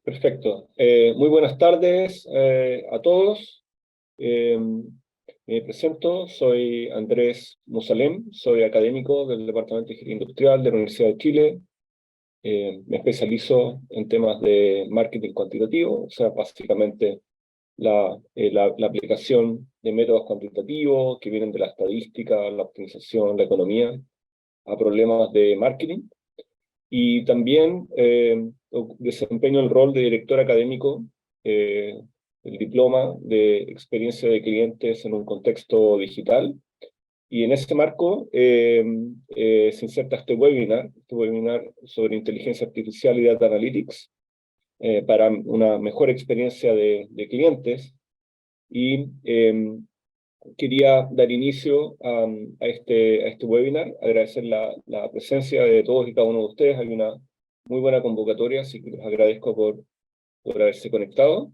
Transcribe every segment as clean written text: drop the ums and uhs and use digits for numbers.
Perfecto. Muy buenas tardes a todos. Eh, Me presento, soy Andrés Musalem, soy académico del Departamento de Ingeniería Industrial de la Universidad de Chile. Me especializo en temas de marketing cuantitativo, o sea, básicamente la aplicación de métodos cuantitativos que vienen de la estadística, la optimización, la economía, a problemas de marketing. Y también desempeño el rol de director académico, el diploma de experiencia de clientes en un contexto digital. Y en ese marco se inserta este webinar sobre inteligencia artificial y data analytics para una mejor experiencia de clientes. Y quería dar inicio a este webinar, agradecer la presencia de todos y cada uno de ustedes. Hay una muy buena convocatoria, así que les agradezco por haberse conectado.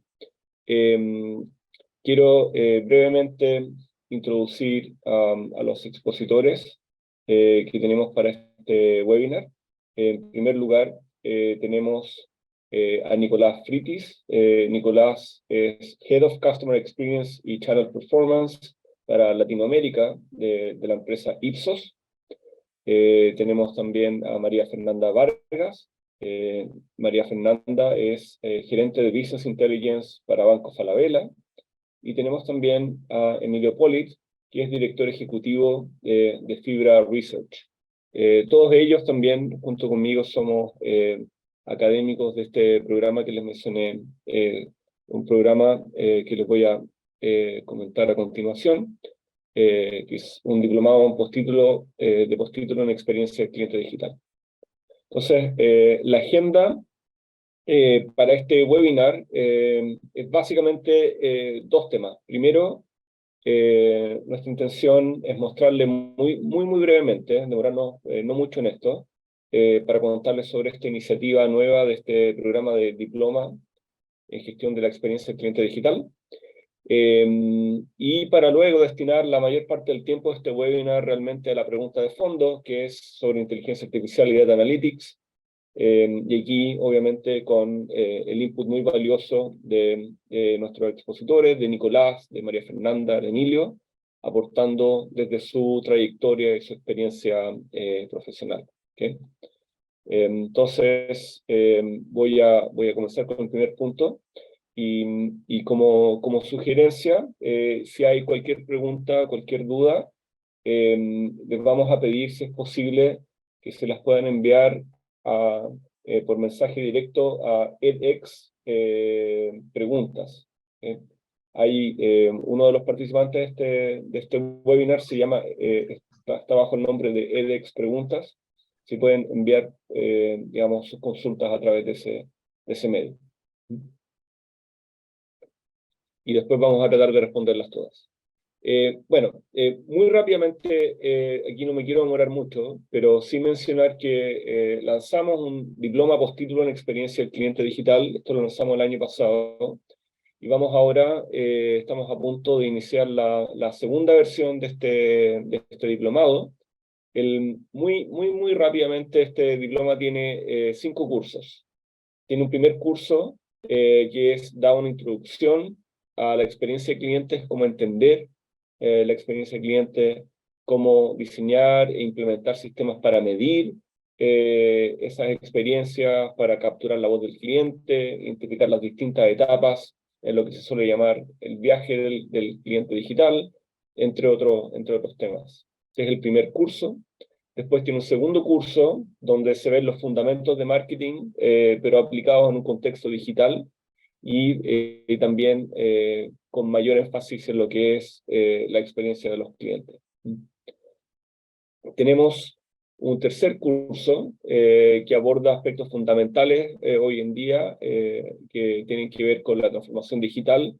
Quiero brevemente introducir a los expositores que tenemos para este webinar. En primer lugar, tenemos a Nicolás Fritis. Nicolás es Head of Customer Experience y Channel Performance para Latinoamérica de la empresa Ipsos. Tenemos también a María Fernanda Vargas. María Fernanda es gerente de Business Intelligence para Banco Falabella. Y tenemos también a Emilio Polit, que es director ejecutivo de Fibra Research. Todos ellos también, junto conmigo, somos académicos de este programa que les mencioné, un programa que les voy a comentar a continuación, que es un diplomado, un postítulo, de postítulo en experiencia del cliente digital. Entonces, la agenda para este webinar es básicamente dos temas. Primero, nuestra intención es mostrarle muy brevemente, demorarnos no mucho en esto, para contarles sobre esta iniciativa nueva de este programa de diploma en gestión de la experiencia del cliente digital. Y para luego destinar la mayor parte del tiempo de este webinar realmente a la pregunta de fondo, que es sobre inteligencia artificial y data analytics. Y aquí, obviamente, con el input muy valioso de nuestros expositores, de Nicolás, de María Fernanda, de Emilio, aportando desde su trayectoria y su experiencia profesional. ¿Okay? Entonces, voy a comenzar con el primer punto. Y como sugerencia, si hay cualquier pregunta, cualquier duda, les vamos a pedir, si es posible, que se las puedan enviar por mensaje directo a edX Preguntas. Hay uno de los participantes de este webinar, está bajo el nombre de edX Preguntas. Si pueden enviar, digamos, sus consultas a través de ese medio. Y después vamos a tratar de responderlas todas. Muy rápidamente, aquí no me quiero demorar mucho, pero sí mencionar que lanzamos un diploma postítulo en experiencia del cliente digital. Esto lo lanzamos el año pasado. Y vamos ahora, estamos a punto de iniciar la segunda versión de este diplomado. Muy rápidamente, este diploma tiene 5 cursos. Tiene un primer curso que da una introducción a la experiencia de clientes, cómo entender la experiencia de cliente, cómo diseñar e implementar sistemas para medir esas experiencias, para capturar la voz del cliente, identificar las distintas etapas en lo que se suele llamar el viaje del cliente digital, entre otros temas. Este es el primer curso. Después tiene un segundo curso donde se ven los fundamentos de marketing, pero aplicados en un contexto digital y también con mayor énfasis en lo que es la experiencia de los clientes. Tenemos un tercer curso que aborda aspectos fundamentales hoy en día que tienen que ver con la transformación digital,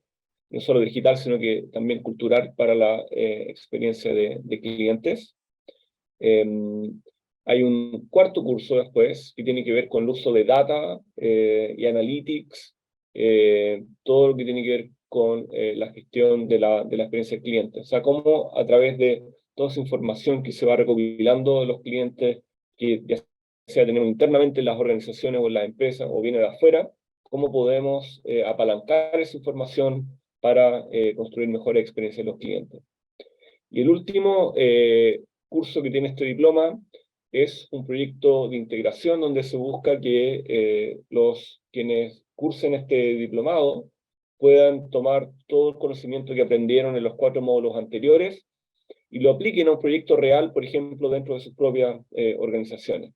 no solo digital, sino que también cultural para la experiencia de clientes. Hay un cuarto curso después que tiene que ver con el uso de data y analytics, todo lo que tiene que ver con la gestión de la experiencia del cliente. O sea, cómo a través de toda esa información que se va recopilando de los clientes, que ya sea tenemos internamente en las organizaciones o en las empresas o viene de afuera, cómo podemos apalancar esa información para construir mejores experiencias de los clientes. Y el último curso que tiene este diploma es un proyecto de integración donde se busca que quienes cursen este diplomado puedan tomar todo el conocimiento que aprendieron en los 4 módulos anteriores y lo apliquen a un proyecto real, por ejemplo, dentro de sus propias organizaciones.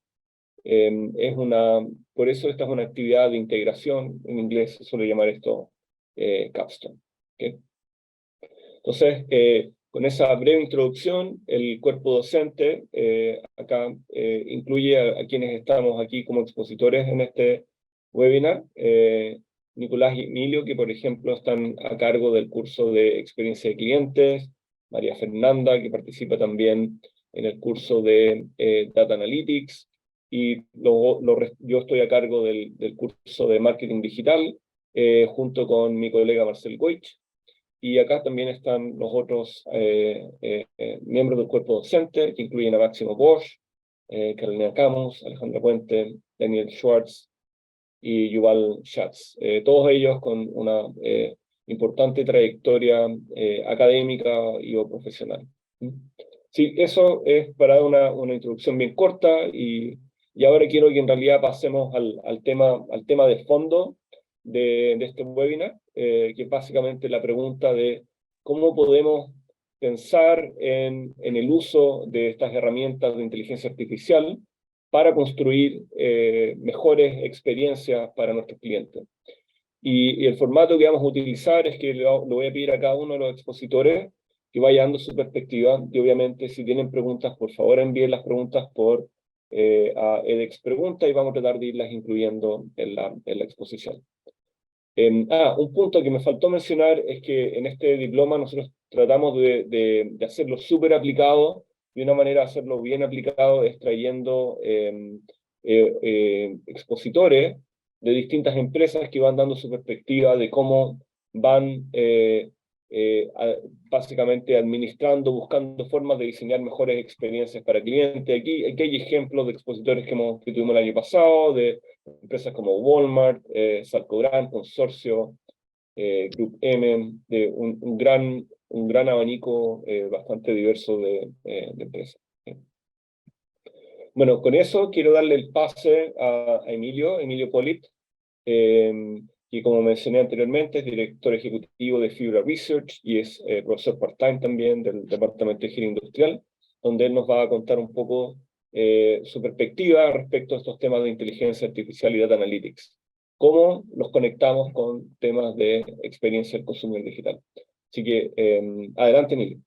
Por eso esta es una actividad de integración, en inglés se suele llamar esto capstone. ¿Okay? Entonces, con esa breve introducción, el cuerpo docente acá incluye a quienes estamos aquí como expositores en este webinar. Nicolás y Emilio, que por ejemplo están a cargo del curso de experiencia de clientes, María Fernanda, que participa también en el curso de Data Analytics, y yo estoy a cargo del curso de Marketing Digital, junto con mi colega Marcel Goich. Y acá también están los otros miembros del cuerpo docente, que incluyen a Máximo Bosch, Carolina Camus, Alejandra Puente, Daniel Schwartz y Yuval Schatz. Todos ellos con una importante trayectoria académica y o profesional. Sí, eso es para dar una introducción bien corta y ahora quiero que en realidad pasemos al tema de fondo de este webinar, que es básicamente la pregunta de cómo podemos pensar en el uso de estas herramientas de inteligencia artificial para construir mejores experiencias para nuestros clientes. Y el formato que vamos a utilizar es que le voy a pedir a cada uno de los expositores que vaya dando su perspectiva, y obviamente si tienen preguntas, por favor envíen las preguntas a edX Pregunta y vamos a tratar de irlas incluyendo en la exposición. Un punto que me faltó mencionar es que en este diploma nosotros tratamos de hacerlo súper aplicado, y una manera de hacerlo bien aplicado es trayendo expositores de distintas empresas que van dando su perspectiva de cómo van básicamente administrando, buscando formas de diseñar mejores experiencias para clientes. Aquí hay ejemplos de expositores que tuvimos el año pasado, de empresas como Walmart, Salcobran, Consorcio, Group M, de un gran abanico bastante diverso de empresas. Bueno, con eso quiero darle el pase a Emilio Polit, que como mencioné anteriormente es director ejecutivo de Fibra Research y es profesor part-time también del Departamento de Ingeniería Industrial, donde él nos va a contar un poco su perspectiva respecto a estos temas de inteligencia artificial y data analytics. Cómo los conectamos con temas de experiencia del consumidor digital. Así que, adelante, Emilio.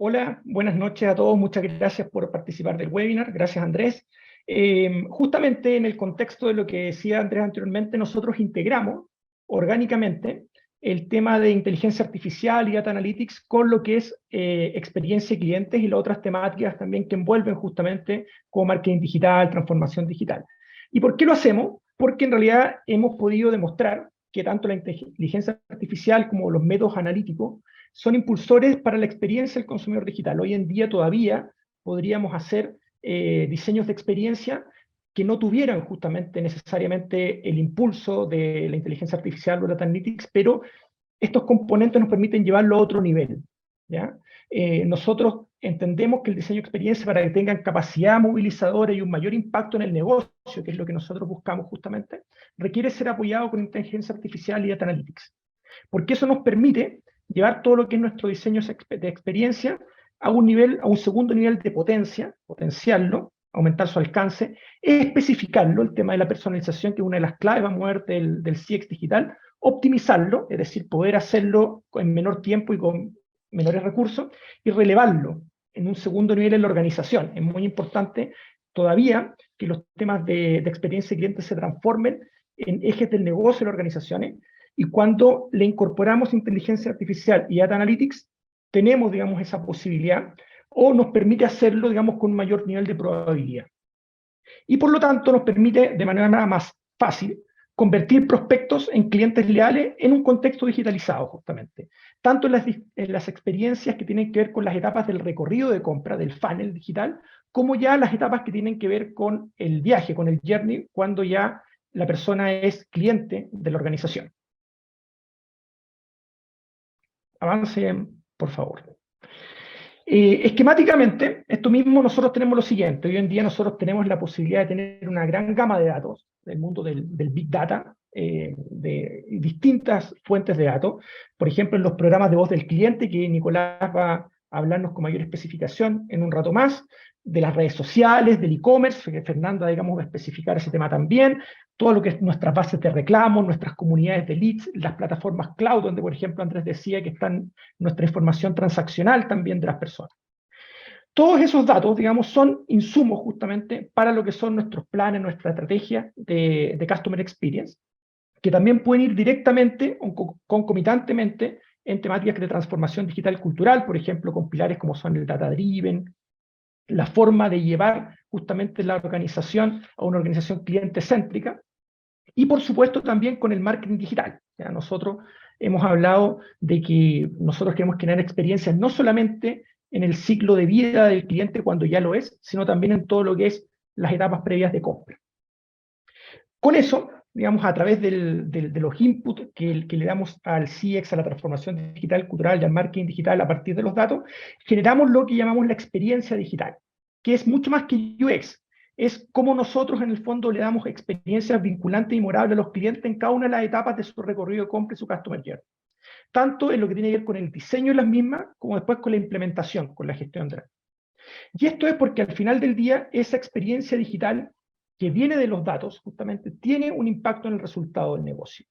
Hola, buenas noches a todos. Muchas gracias por participar del webinar. Gracias, Andrés. Justamente en el contexto de lo que decía Andrés anteriormente, nosotros integramos orgánicamente el tema de inteligencia artificial y data analytics con lo que es experiencia de clientes y las otras temáticas también que envuelven justamente como marketing digital, transformación digital. ¿Y por qué lo hacemos? Porque en realidad hemos podido demostrar que tanto la inteligencia artificial como los métodos analíticos son impulsores para la experiencia del consumidor digital. Hoy en día todavía podríamos hacer diseños de experiencia que no tuvieran justamente necesariamente el impulso de la inteligencia artificial o data analytics, pero estos componentes nos permiten llevarlo a otro nivel, ¿ya? Nosotros entendemos que el diseño de experiencia, para que tengan capacidad movilizadora y un mayor impacto en el negocio, que es lo que nosotros buscamos justamente, requiere ser apoyado con inteligencia artificial y data analytics. Porque eso nos permite llevar todo lo que es nuestro diseño de experiencia a un segundo nivel de potenciarlo, aumentar su alcance, especificarlo, el tema de la personalización, que es una de las claves, vamos a ver, del CX digital, optimizarlo, es decir, poder hacerlo en menor tiempo y con menores recursos, y relevarlo en un segundo nivel en la organización. Es muy importante todavía que los temas de experiencia de cliente se transformen en ejes del negocio de las organizaciones, y cuando le incorporamos inteligencia artificial y data analytics, tenemos, digamos, esa posibilidad, o nos permite hacerlo, digamos, con un mayor nivel de probabilidad. Y por lo tanto nos permite, de manera nada más fácil, convertir prospectos en clientes leales en un contexto digitalizado, justamente. Tanto en las experiencias que tienen que ver con las etapas del recorrido de compra, del funnel digital, como ya las etapas que tienen que ver con el viaje, con el journey, cuando ya la persona es cliente de la organización. Avance, por favor. Esquemáticamente, esto mismo nosotros tenemos lo siguiente. Hoy en día nosotros tenemos la posibilidad de tener una gran gama de datos del mundo del Big Data, de distintas fuentes de datos. Por ejemplo, en los programas de voz del cliente, que Nicolás va a hablarnos con mayor especificación en un rato más, de las redes sociales, del e-commerce, que Fernanda, digamos, va a especificar ese tema también, todo lo que es nuestras bases de reclamos, nuestras comunidades de leads, las plataformas cloud, donde, por ejemplo, Andrés decía que están nuestra información transaccional también de las personas. Todos esos datos, digamos, son insumos justamente para lo que son nuestros planes, nuestra estrategia de Customer Experience, que también pueden ir directamente o concomitantemente en temáticas de transformación digital cultural, por ejemplo, con pilares como son el Data Driven, la forma de llevar justamente la organización a una organización cliente-céntrica, y por supuesto también con el marketing digital. ¿Ya? Nosotros hemos hablado de que nosotros queremos crear experiencias no solamente en el ciclo de vida del cliente cuando ya lo es, sino también en todo lo que es las etapas previas de compra. Con eso, digamos, a través de los inputs que le damos al CX, a la transformación digital cultural y al marketing digital a partir de los datos, generamos lo que llamamos la experiencia digital, que es mucho más que UX. Es como nosotros en el fondo le damos experiencias vinculantes y memorables a los clientes en cada una de las etapas de su recorrido de compra y su customer journey. Tanto en lo que tiene que ver con el diseño de las mismas, como después con la implementación, con la gestión de las. Y esto es porque al final del día, esa experiencia digital que viene de los datos, justamente, tiene un impacto en el resultado del negocio.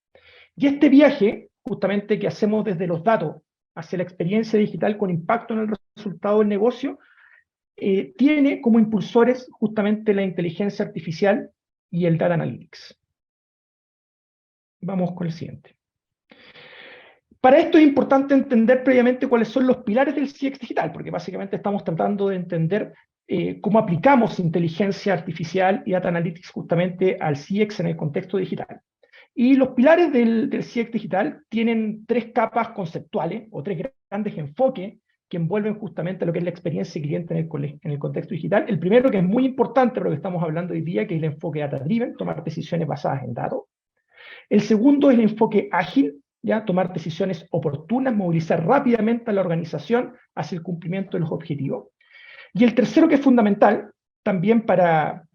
Y este viaje, justamente, que hacemos desde los datos hacia la experiencia digital con impacto en el resultado del negocio, tiene como impulsores justamente la inteligencia artificial y el data analytics. Vamos con el siguiente. Para esto es importante entender previamente cuáles son los pilares del CX digital, porque básicamente estamos tratando de entender cómo aplicamos inteligencia artificial y data analytics justamente al CX en el contexto digital. Y los pilares del CX digital tienen tres capas conceptuales o tres grandes enfoques que envuelven justamente lo que es la experiencia cliente en el contexto digital. El primero, que es muy importante para lo que estamos hablando hoy día, que es el enfoque data-driven, tomar decisiones basadas en datos. El segundo es el enfoque ágil, ¿ya? Tomar decisiones oportunas, movilizar rápidamente a la organización hacia el cumplimiento de los objetivos. Y el tercero, que es fundamental también para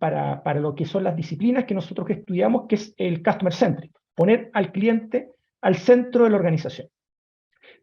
lo que son las disciplinas que nosotros estudiamos, que es el customer centric, poner al cliente al centro de la organización.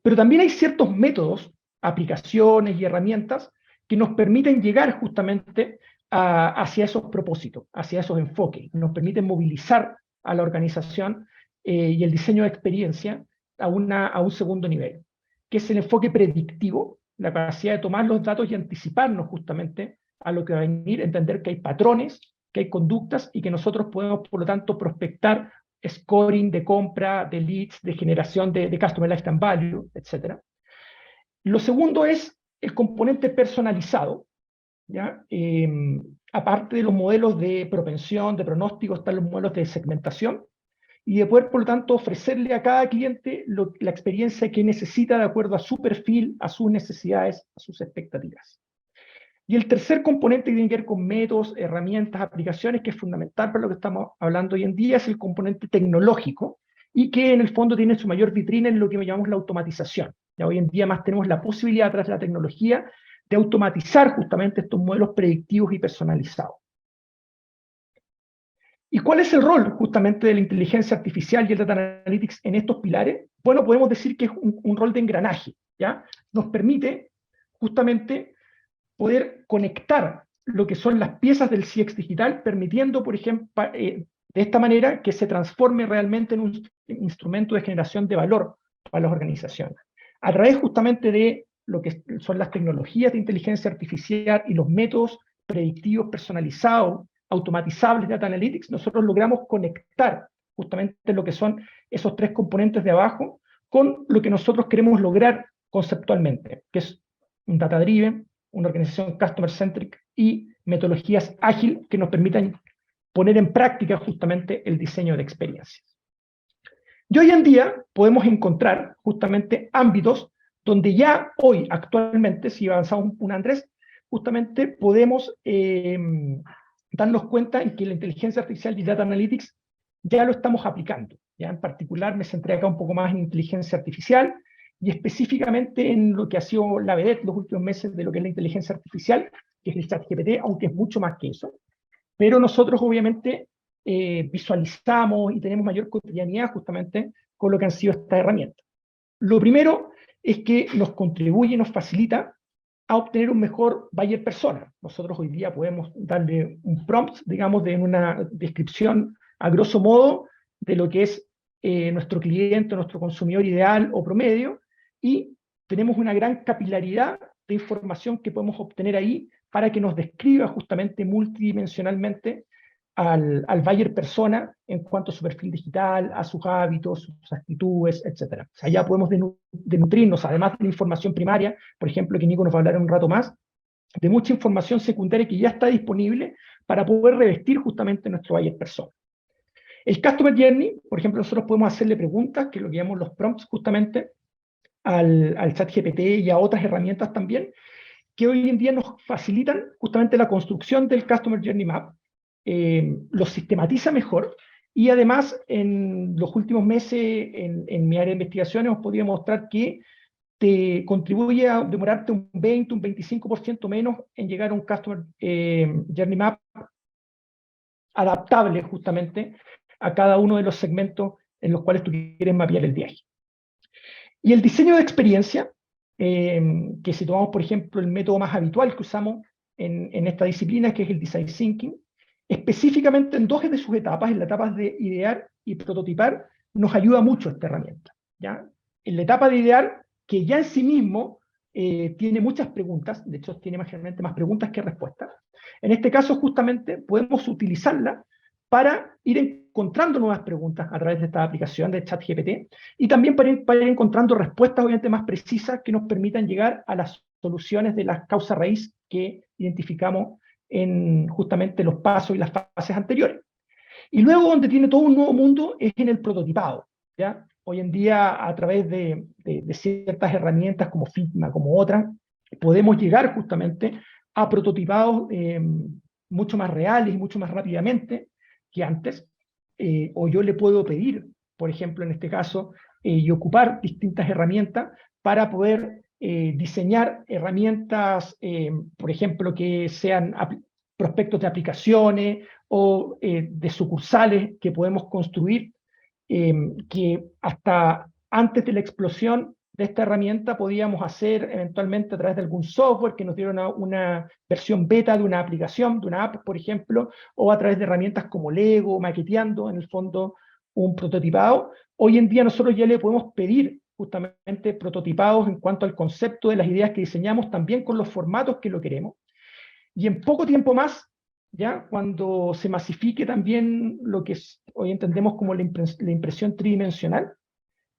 Pero también hay ciertos métodos, aplicaciones y herramientas que nos permiten llegar justamente hacia esos propósitos, hacia esos enfoques, nos permiten movilizar a la organización y el diseño de experiencia a un segundo nivel, que es el enfoque predictivo, la capacidad de tomar los datos y anticiparnos justamente a lo que va a venir, entender que hay patrones, que hay conductas y que nosotros podemos, por lo tanto, prospectar scoring de compra, de leads, de generación de Customer Lifetime Value, etc. Lo segundo es el componente personalizado, ¿ya? Aparte de los modelos de propensión, de pronóstico, están los modelos de segmentación, y de poder, por lo tanto, ofrecerle a cada cliente la experiencia que necesita de acuerdo a su perfil, a sus necesidades, a sus expectativas. Y el tercer componente que tiene que ver con métodos, herramientas, aplicaciones, que es fundamental para lo que estamos hablando hoy en día, es el componente tecnológico, y que en el fondo tiene su mayor vitrina en lo que llamamos la automatización. Ya hoy en día más tenemos la posibilidad a través de la tecnología de automatizar justamente estos modelos predictivos y personalizados. ¿Y cuál es el rol justamente de la inteligencia artificial y el data analytics en estos pilares? Bueno, podemos decir que es un rol de engranaje, ¿ya? Nos permite justamente poder conectar lo que son las piezas del CX digital, permitiendo, por ejemplo, de esta manera que se transforme realmente en un instrumento de generación de valor para las organizaciones. A través justamente de lo que son las tecnologías de inteligencia artificial y los métodos predictivos personalizados, automatizables de Data Analytics, nosotros logramos conectar justamente lo que son esos tres componentes de abajo con lo que nosotros queremos lograr conceptualmente, que es un Data Driven, una organización Customer Centric y metodologías ágil que nos permitan poner en práctica justamente el diseño de experiencias. Y hoy en día podemos encontrar justamente ámbitos donde ya hoy, actualmente, si avanzamos un Andrés, justamente podemos darnos cuenta en que la inteligencia artificial y data analytics ya lo estamos aplicando. ¿Ya? En particular me centré acá un poco más en inteligencia artificial y específicamente en lo que ha sido la vedette los últimos meses de lo que es la inteligencia artificial, que es el ChatGPT, aunque es mucho más que eso. Pero nosotros obviamente visualizamos y tenemos mayor cotidianidad justamente con lo que han sido estas herramientas. Lo primero es que nos contribuye y nos facilita a obtener un mejor buyer persona. Nosotros hoy día podemos darle un prompt, digamos, de una descripción a grosso modo de lo que es nuestro cliente, nuestro consumidor ideal o promedio, y tenemos una gran capilaridad de información que podemos obtener ahí para que nos describa justamente multidimensionalmente al buyer persona en cuanto a su perfil digital, a sus hábitos, sus actitudes, etc. O sea, ya podemos denutrirnos, además de la información primaria, por ejemplo, que Nico nos va a hablar en un rato más, de mucha información secundaria que ya está disponible para poder revestir justamente nuestro buyer persona. El Customer Journey, por ejemplo, nosotros podemos hacerle preguntas, que es lo que llamamos los prompts justamente, al ChatGPT y a otras herramientas también, que hoy en día nos facilitan justamente la construcción del Customer Journey Map, lo sistematiza mejor, y además en los últimos meses en mi área de investigación hemos podido mostrar que te contribuye a demorarte un 20, un 25% menos en llegar a un Customer Journey Map adaptable justamente a cada uno de los segmentos en los cuales tú quieres mapear el viaje. Y el diseño de experiencia, que si tomamos, por ejemplo, el método más habitual que usamos en esta disciplina, que es el Design Thinking, específicamente en dos de sus etapas, en la etapa de idear y prototipar, nos ayuda mucho esta herramienta. ¿Ya? En la etapa de idear, que ya en sí mismo tiene muchas preguntas, de hecho tiene generalmente más preguntas que respuestas, en este caso justamente podemos utilizarla para ir encontrando nuevas preguntas a través de esta aplicación de ChatGPT y también para ir encontrando respuestas obviamente más precisas que nos permitan llegar a las soluciones de las causas raíz que identificamos en justamente los pasos y las fases anteriores. Y luego donde tiene todo un nuevo mundo es en el prototipado. ¿Ya? Hoy en día a través de ciertas herramientas como Figma, como otras, podemos llegar justamente a prototipados mucho más reales y mucho más rápidamente que antes, o yo le puedo pedir, por ejemplo, en este caso, y ocupar distintas herramientas para poder diseñar herramientas, por ejemplo, que sean prospectos de aplicaciones o de sucursales que podemos construir, que hasta antes de la explosión de esta herramienta podíamos hacer eventualmente a través de algún software que nos diera una versión beta de una aplicación, de una app, por ejemplo, o a través de herramientas como Lego, maqueteando en el fondo un prototipado. Hoy en día nosotros ya le podemos pedir justamente prototipados en cuanto al concepto de las ideas que diseñamos, también con los formatos que lo queremos. Y en poco tiempo más, ya cuando se masifique también lo que hoy entendemos como la impresión tridimensional,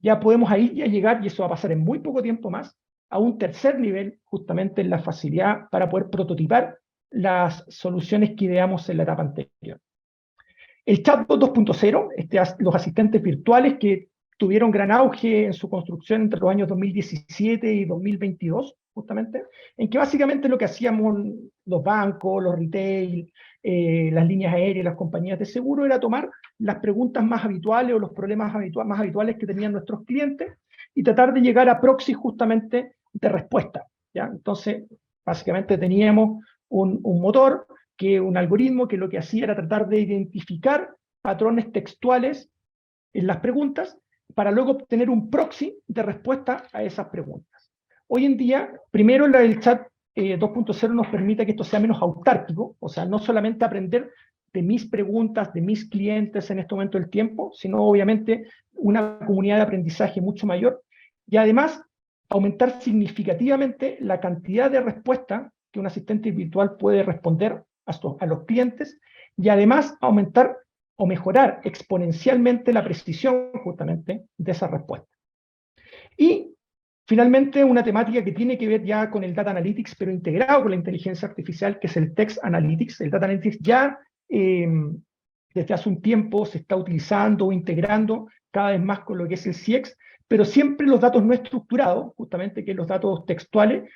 ya podemos ahí ya llegar, y eso va a pasar en muy poco tiempo más, a un tercer nivel, justamente en la facilidad para poder prototipar las soluciones que ideamos en la etapa anterior. El chatbot 2.0, los asistentes virtuales que tuvieron gran auge en su construcción entre los años 2017 y 2022, justamente, en que básicamente lo que hacíamos los bancos, los retail, las líneas aéreas, las compañías de seguro, era tomar las preguntas más habituales o los problemas más habituales que tenían nuestros clientes y tratar de llegar a proxy justamente de respuesta. ¿Ya? Entonces, básicamente teníamos un motor, un algoritmo que lo que hacía era tratar de identificar patrones textuales en las preguntas para luego obtener un proxy de respuesta a esas preguntas. Hoy en día, primero el chat 2.0 nos permite que esto sea menos autárquico, o sea, no solamente aprender de mis preguntas, de mis clientes en este momento del tiempo, sino obviamente una comunidad de aprendizaje mucho mayor, y además aumentar significativamente la cantidad de respuestas que un asistente virtual puede responder a los clientes, y además aumentar o mejorar exponencialmente la precisión justamente de esa respuesta. Y finalmente una temática que tiene que ver ya con el Data Analytics, pero integrado con la inteligencia artificial, que es el Text Analytics. El Data Analytics ya desde hace un tiempo se está utilizando o integrando cada vez más con lo que es el CX, pero siempre los datos no estructurados, justamente que los datos textuales,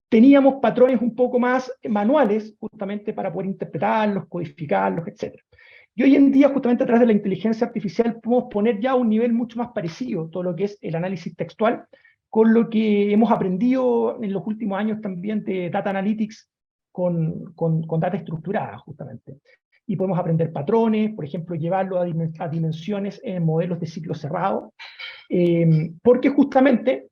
teníamos patrones un poco más manuales, justamente para poder interpretarlos, codificarlos, etc. Y hoy en día, justamente a través de la inteligencia artificial, podemos poner ya a un nivel mucho más parecido todo lo que es el análisis textual, con lo que hemos aprendido en los últimos años también de Data Analytics con data estructurada, justamente. Y podemos aprender patrones, por ejemplo, llevarlo a dimensiones en modelos de ciclo cerrado, porque justamente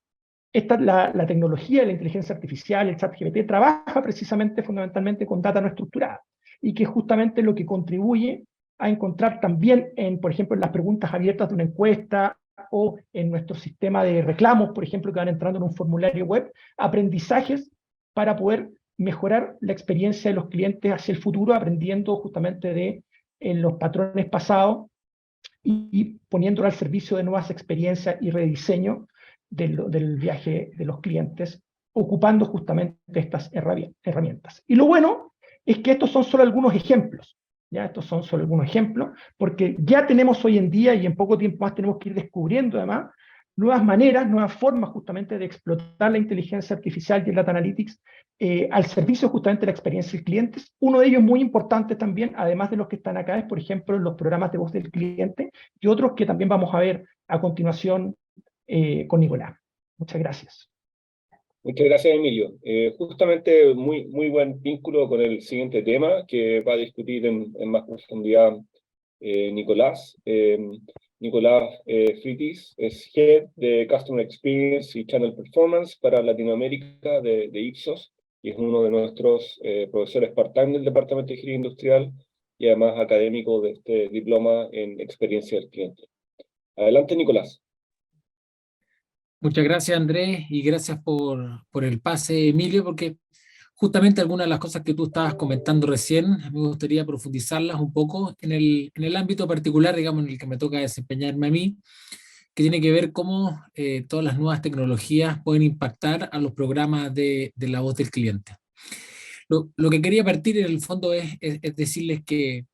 la tecnología de la inteligencia artificial, el ChatGPT, trabaja precisamente fundamentalmente con data no estructurada y que es justamente lo que contribuye a encontrar también, por ejemplo, en las preguntas abiertas de una encuesta o en nuestro sistema de reclamos, por ejemplo, que van entrando en un formulario web, aprendizajes para poder mejorar la experiencia de los clientes hacia el futuro, aprendiendo justamente de los patrones pasados y poniéndolo al servicio de nuevas experiencias y rediseño del viaje de los clientes, ocupando justamente estas herramientas. Y lo bueno es que estos son solo algunos ejemplos, ¿ya? Estos son solo algunos ejemplos, porque ya tenemos hoy en día, y en poco tiempo más tenemos que ir descubriendo además, nuevas maneras, nuevas formas justamente de explotar la inteligencia artificial y el data analytics al servicio justamente de la experiencia del cliente. Uno de ellos muy importante también, además de los que están acá, es por ejemplo los programas de voz del cliente y otros que también vamos a ver a continuación con Nicolás. Muchas gracias. Muchas gracias, Emilio. Justamente muy buen vínculo con el siguiente tema que va a discutir en más profundidad Nicolás. Nicolás Fritis es Head de Customer Experience y Channel Performance para Latinoamérica de Ipsos y es uno de nuestros profesores part-time del Departamento de Ingeniería Industrial y además académico de este diploma en experiencia del cliente. Adelante, Nicolás. Muchas gracias, Andrés, y gracias por el pase, Emilio, porque justamente algunas de las cosas que tú estabas comentando recién, me gustaría profundizarlas un poco en el ámbito particular, digamos, en el que me toca desempeñarme a mí, que tiene que ver cómo todas las nuevas tecnologías pueden impactar a los programas de la voz del cliente. Lo que quería partir en el fondo es decirles que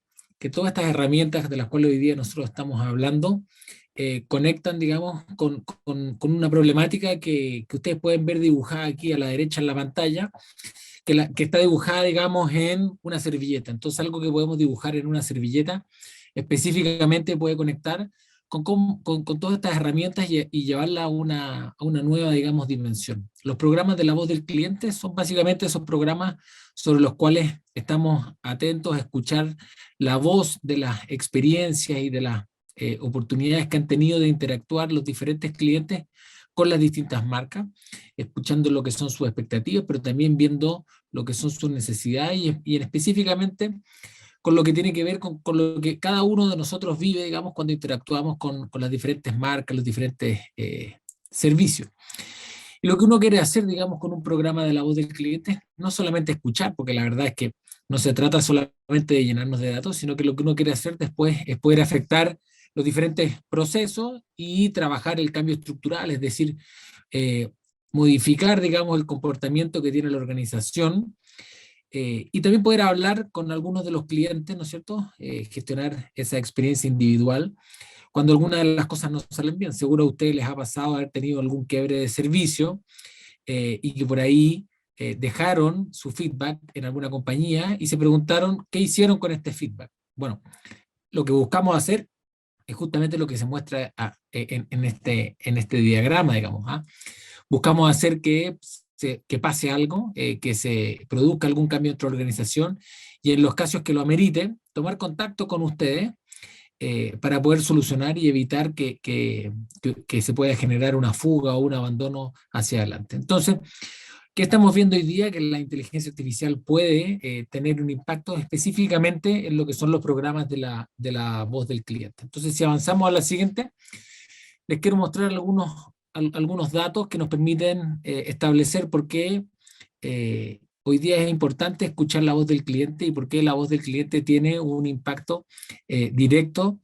todas estas herramientas de las cuales hoy día nosotros estamos hablando conectan, digamos, con una problemática que ustedes pueden ver dibujada aquí a la derecha en la pantalla, que está dibujada, digamos, en una servilleta. Entonces, algo que podemos dibujar en una servilleta específicamente puede conectar con todas estas herramientas y llevarla a una nueva, digamos, dimensión. Los programas de la voz del cliente son básicamente esos programas sobre los cuales estamos atentos a escuchar la voz de las experiencias y de las oportunidades que han tenido de interactuar los diferentes clientes con las distintas marcas, escuchando lo que son sus expectativas, pero también viendo lo que son sus necesidades y específicamente con lo que tiene que ver con lo que cada uno de nosotros vive, digamos, cuando interactuamos con las diferentes marcas, los diferentes servicios. Y lo que uno quiere hacer, digamos, con un programa de la voz del cliente, no solamente escuchar, porque la verdad es que no se trata solamente de llenarnos de datos, sino que lo que uno quiere hacer después es poder afectar los diferentes procesos y trabajar el cambio estructural, es decir, modificar, digamos, el comportamiento que tiene la organización y también poder hablar con algunos de los clientes, ¿no es cierto? Gestionar esa experiencia individual cuando algunas de las cosas no salen bien. Seguro a ustedes les ha pasado haber tenido algún quiebre de servicio y que por ahí dejaron su feedback en alguna compañía y se preguntaron qué hicieron con este feedback. Bueno, lo que buscamos hacer es justamente lo que se muestra en este diagrama, digamos. ¿Ah? Buscamos hacer que pase algo, que se produzca algún cambio en nuestra organización y en los casos que lo amerite, tomar contacto con ustedes para poder solucionar y evitar que se pueda generar una fuga o un abandono hacia adelante. Entonces, ¿qué estamos viendo hoy día? Que la inteligencia artificial puede tener un impacto específicamente en lo que son los programas de la voz del cliente. Entonces, si avanzamos a la siguiente, les quiero mostrar algunos datos que nos permiten establecer por qué hoy día es importante escuchar la voz del cliente y por qué la voz del cliente tiene un impacto directo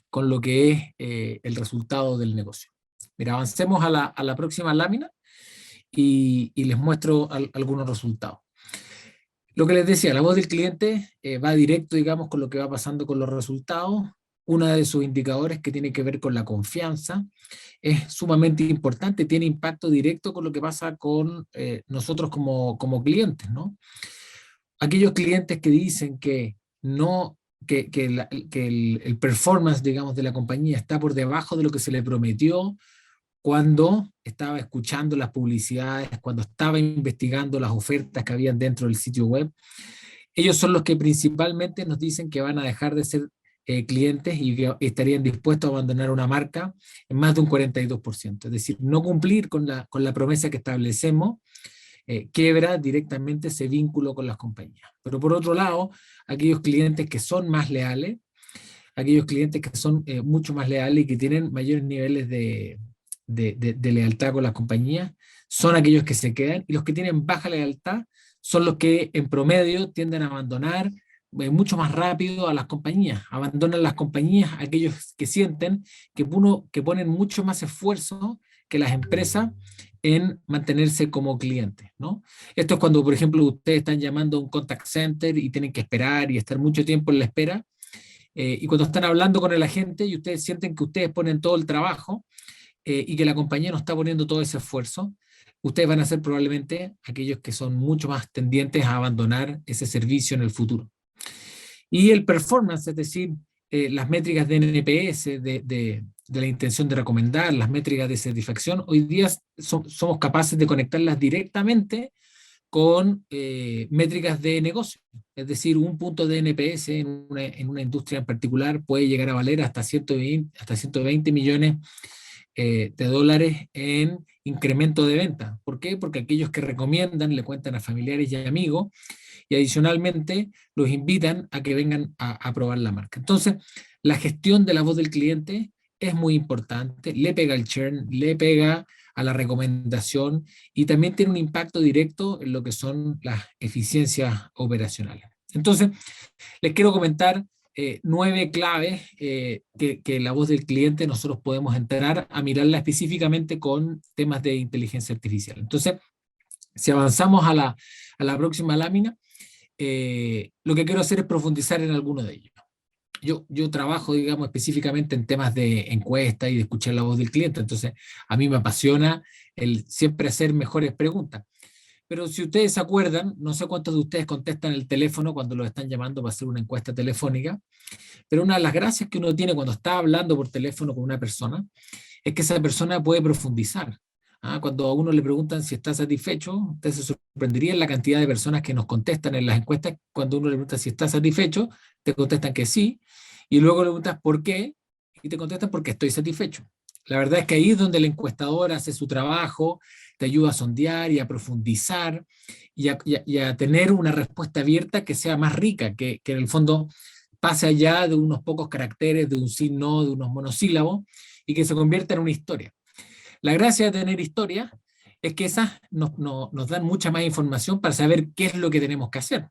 con lo que es el resultado del negocio. Mira, avancemos a la próxima lámina y les muestro algunos resultados. Lo que les decía, la voz del cliente va directo, digamos, con lo que va pasando con los resultados. Uno de sus indicadores que tiene que ver con la confianza es sumamente importante, tiene impacto directo con lo que pasa con nosotros como clientes, ¿no? Aquellos clientes que dicen que no el performance, digamos, de la compañía está por debajo de lo que se le prometió cuando estaba escuchando las publicidades, cuando estaba investigando las ofertas que habían dentro del sitio web. Ellos son los que principalmente nos dicen que van a dejar de ser clientes y que estarían dispuestos a abandonar una marca en más de un 42%. Es decir, no cumplir con la promesa que establecemos quiebra directamente ese vínculo con las compañías. Pero por otro lado, aquellos clientes que son más leales, aquellos clientes que son mucho más leales y que tienen mayores niveles de lealtad con las compañías, son aquellos que se quedan, y los que tienen baja lealtad son los que en promedio tienden a abandonar mucho más rápido a las compañías. Abandonan las compañías aquellos que sienten que ponen mucho más esfuerzo que las empresas en mantenerse como clientes, ¿no? Esto es cuando, por ejemplo, ustedes están llamando a un contact center y tienen que esperar y estar mucho tiempo en la espera, y cuando están hablando con el agente y ustedes sienten que ustedes ponen todo el trabajo y que la compañía no está poniendo todo ese esfuerzo, ustedes van a ser probablemente aquellos que son mucho más tendientes a abandonar ese servicio en el futuro. Y el performance, es decir, las métricas de NPS, de la intención de recomendar, las métricas de satisfacción, hoy día somos capaces de conectarlas directamente con métricas de negocio. Es decir, un punto de NPS en una industria en particular puede llegar a valer hasta 120 millones de dólares en incremento de venta. ¿Por qué? Porque aquellos que recomiendan le cuentan a familiares y amigos, y adicionalmente los invitan a que vengan a probar la marca. Entonces, la gestión de la voz del cliente es muy importante, le pega al churn, le pega a la recomendación, y también tiene un impacto directo en lo que son las eficiencias operacionales. Entonces, les quiero comentar 9 claves que la voz del cliente nosotros podemos entrar a mirarla específicamente con temas de inteligencia artificial. Entonces, si avanzamos a la próxima lámina, lo que quiero hacer es profundizar en alguno de ellos. Yo trabajo, digamos, específicamente en temas de encuesta y de escuchar la voz del cliente, entonces a mí me apasiona el siempre hacer mejores preguntas. Pero si ustedes se acuerdan, no sé cuántos de ustedes contestan el teléfono cuando los están llamando para hacer una encuesta telefónica, pero una de las gracias que uno tiene cuando está hablando por teléfono con una persona es que esa persona puede profundizar. Cuando a uno le preguntan si está satisfecho, usted se sorprendería en la cantidad de personas que nos contestan en las encuestas. Cuando uno le pregunta si está satisfecho, te contestan que sí, y luego le preguntas por qué, y te contestan porque estoy satisfecho. La verdad es que ahí es donde el encuestador hace su trabajo, te ayuda a sondear y a profundizar y a tener una respuesta abierta que sea más rica, que en el fondo pase allá de unos pocos caracteres, de un sí, no, de unos monosílabos, y que se convierta en una historia. La gracia de tener historia es que esas nos dan mucha más información para saber qué es lo que tenemos que hacer,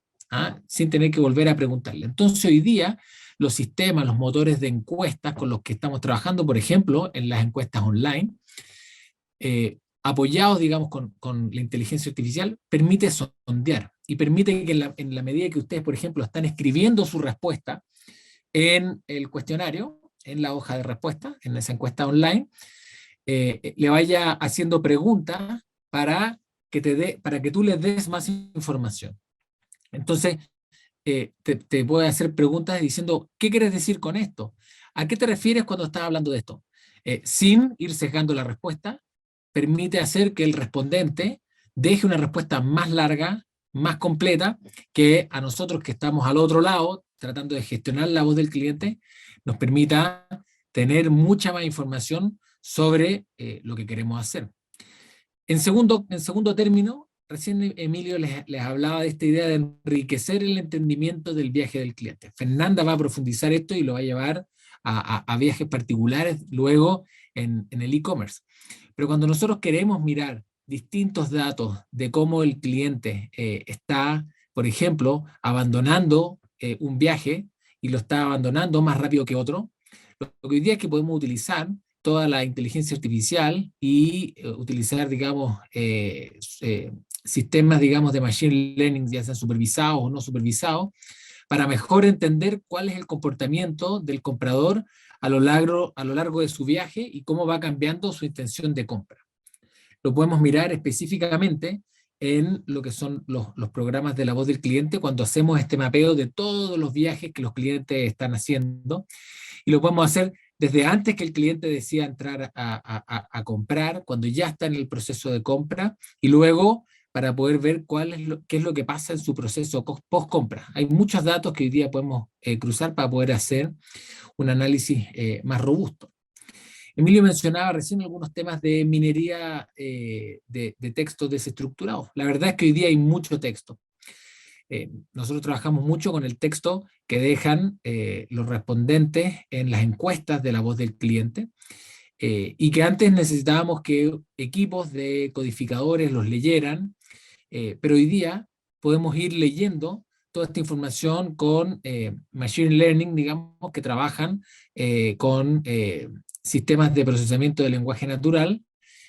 sin tener que volver a preguntarle. Entonces hoy día los sistemas, los motores de encuestas con los que estamos trabajando, por ejemplo, en las encuestas online, apoyados, digamos, con la inteligencia artificial, permite sondear y permite que en la medida que ustedes, por ejemplo, están escribiendo su respuesta en el cuestionario, en la hoja de respuesta, en esa encuesta online, le vaya haciendo preguntas para que tú le des más información. Entonces, te puede hacer preguntas diciendo, ¿qué quieres decir con esto? ¿A qué te refieres cuando estás hablando de esto? Sin ir sesgando la respuesta, permite hacer que el respondente deje una respuesta más larga, más completa, que a nosotros que estamos al otro lado, tratando de gestionar la voz del cliente, nos permita tener mucha más información sobre lo que queremos hacer. En segundo término, recién Emilio les hablaba de esta idea de enriquecer el entendimiento del viaje del cliente. Fernanda va a profundizar esto y lo va a llevar a viajes particulares luego en el e-commerce. Pero cuando nosotros queremos mirar distintos datos de cómo el cliente está, por ejemplo, abandonando un viaje y lo está abandonando más rápido que otro, lo que hoy día es que podemos utilizar toda la inteligencia artificial y utilizar, digamos, sistemas, digamos, de machine learning, ya sean supervisados o no supervisados, para mejor entender cuál es el comportamiento del comprador a lo largo de su viaje y cómo va cambiando su intención de compra. Lo podemos mirar específicamente en lo que son los programas de la voz del cliente cuando hacemos este mapeo de todos los viajes que los clientes están haciendo, y lo podemos hacer desde antes que el cliente decida entrar a comprar, cuando ya está en el proceso de compra, y luego para poder ver qué es lo que pasa en su proceso post-compra. Hay muchos datos que hoy día podemos cruzar para poder hacer un análisis más robusto. Emilio mencionaba recién algunos temas de minería de textos desestructurados. La verdad es que hoy día hay mucho texto. Nosotros trabajamos mucho con el texto que dejan los respondentes en las encuestas de la voz del cliente, y que antes necesitábamos que equipos de codificadores los leyeran, pero hoy día podemos ir leyendo toda esta información con Machine Learning, digamos, que trabajan con sistemas de procesamiento de lenguaje natural,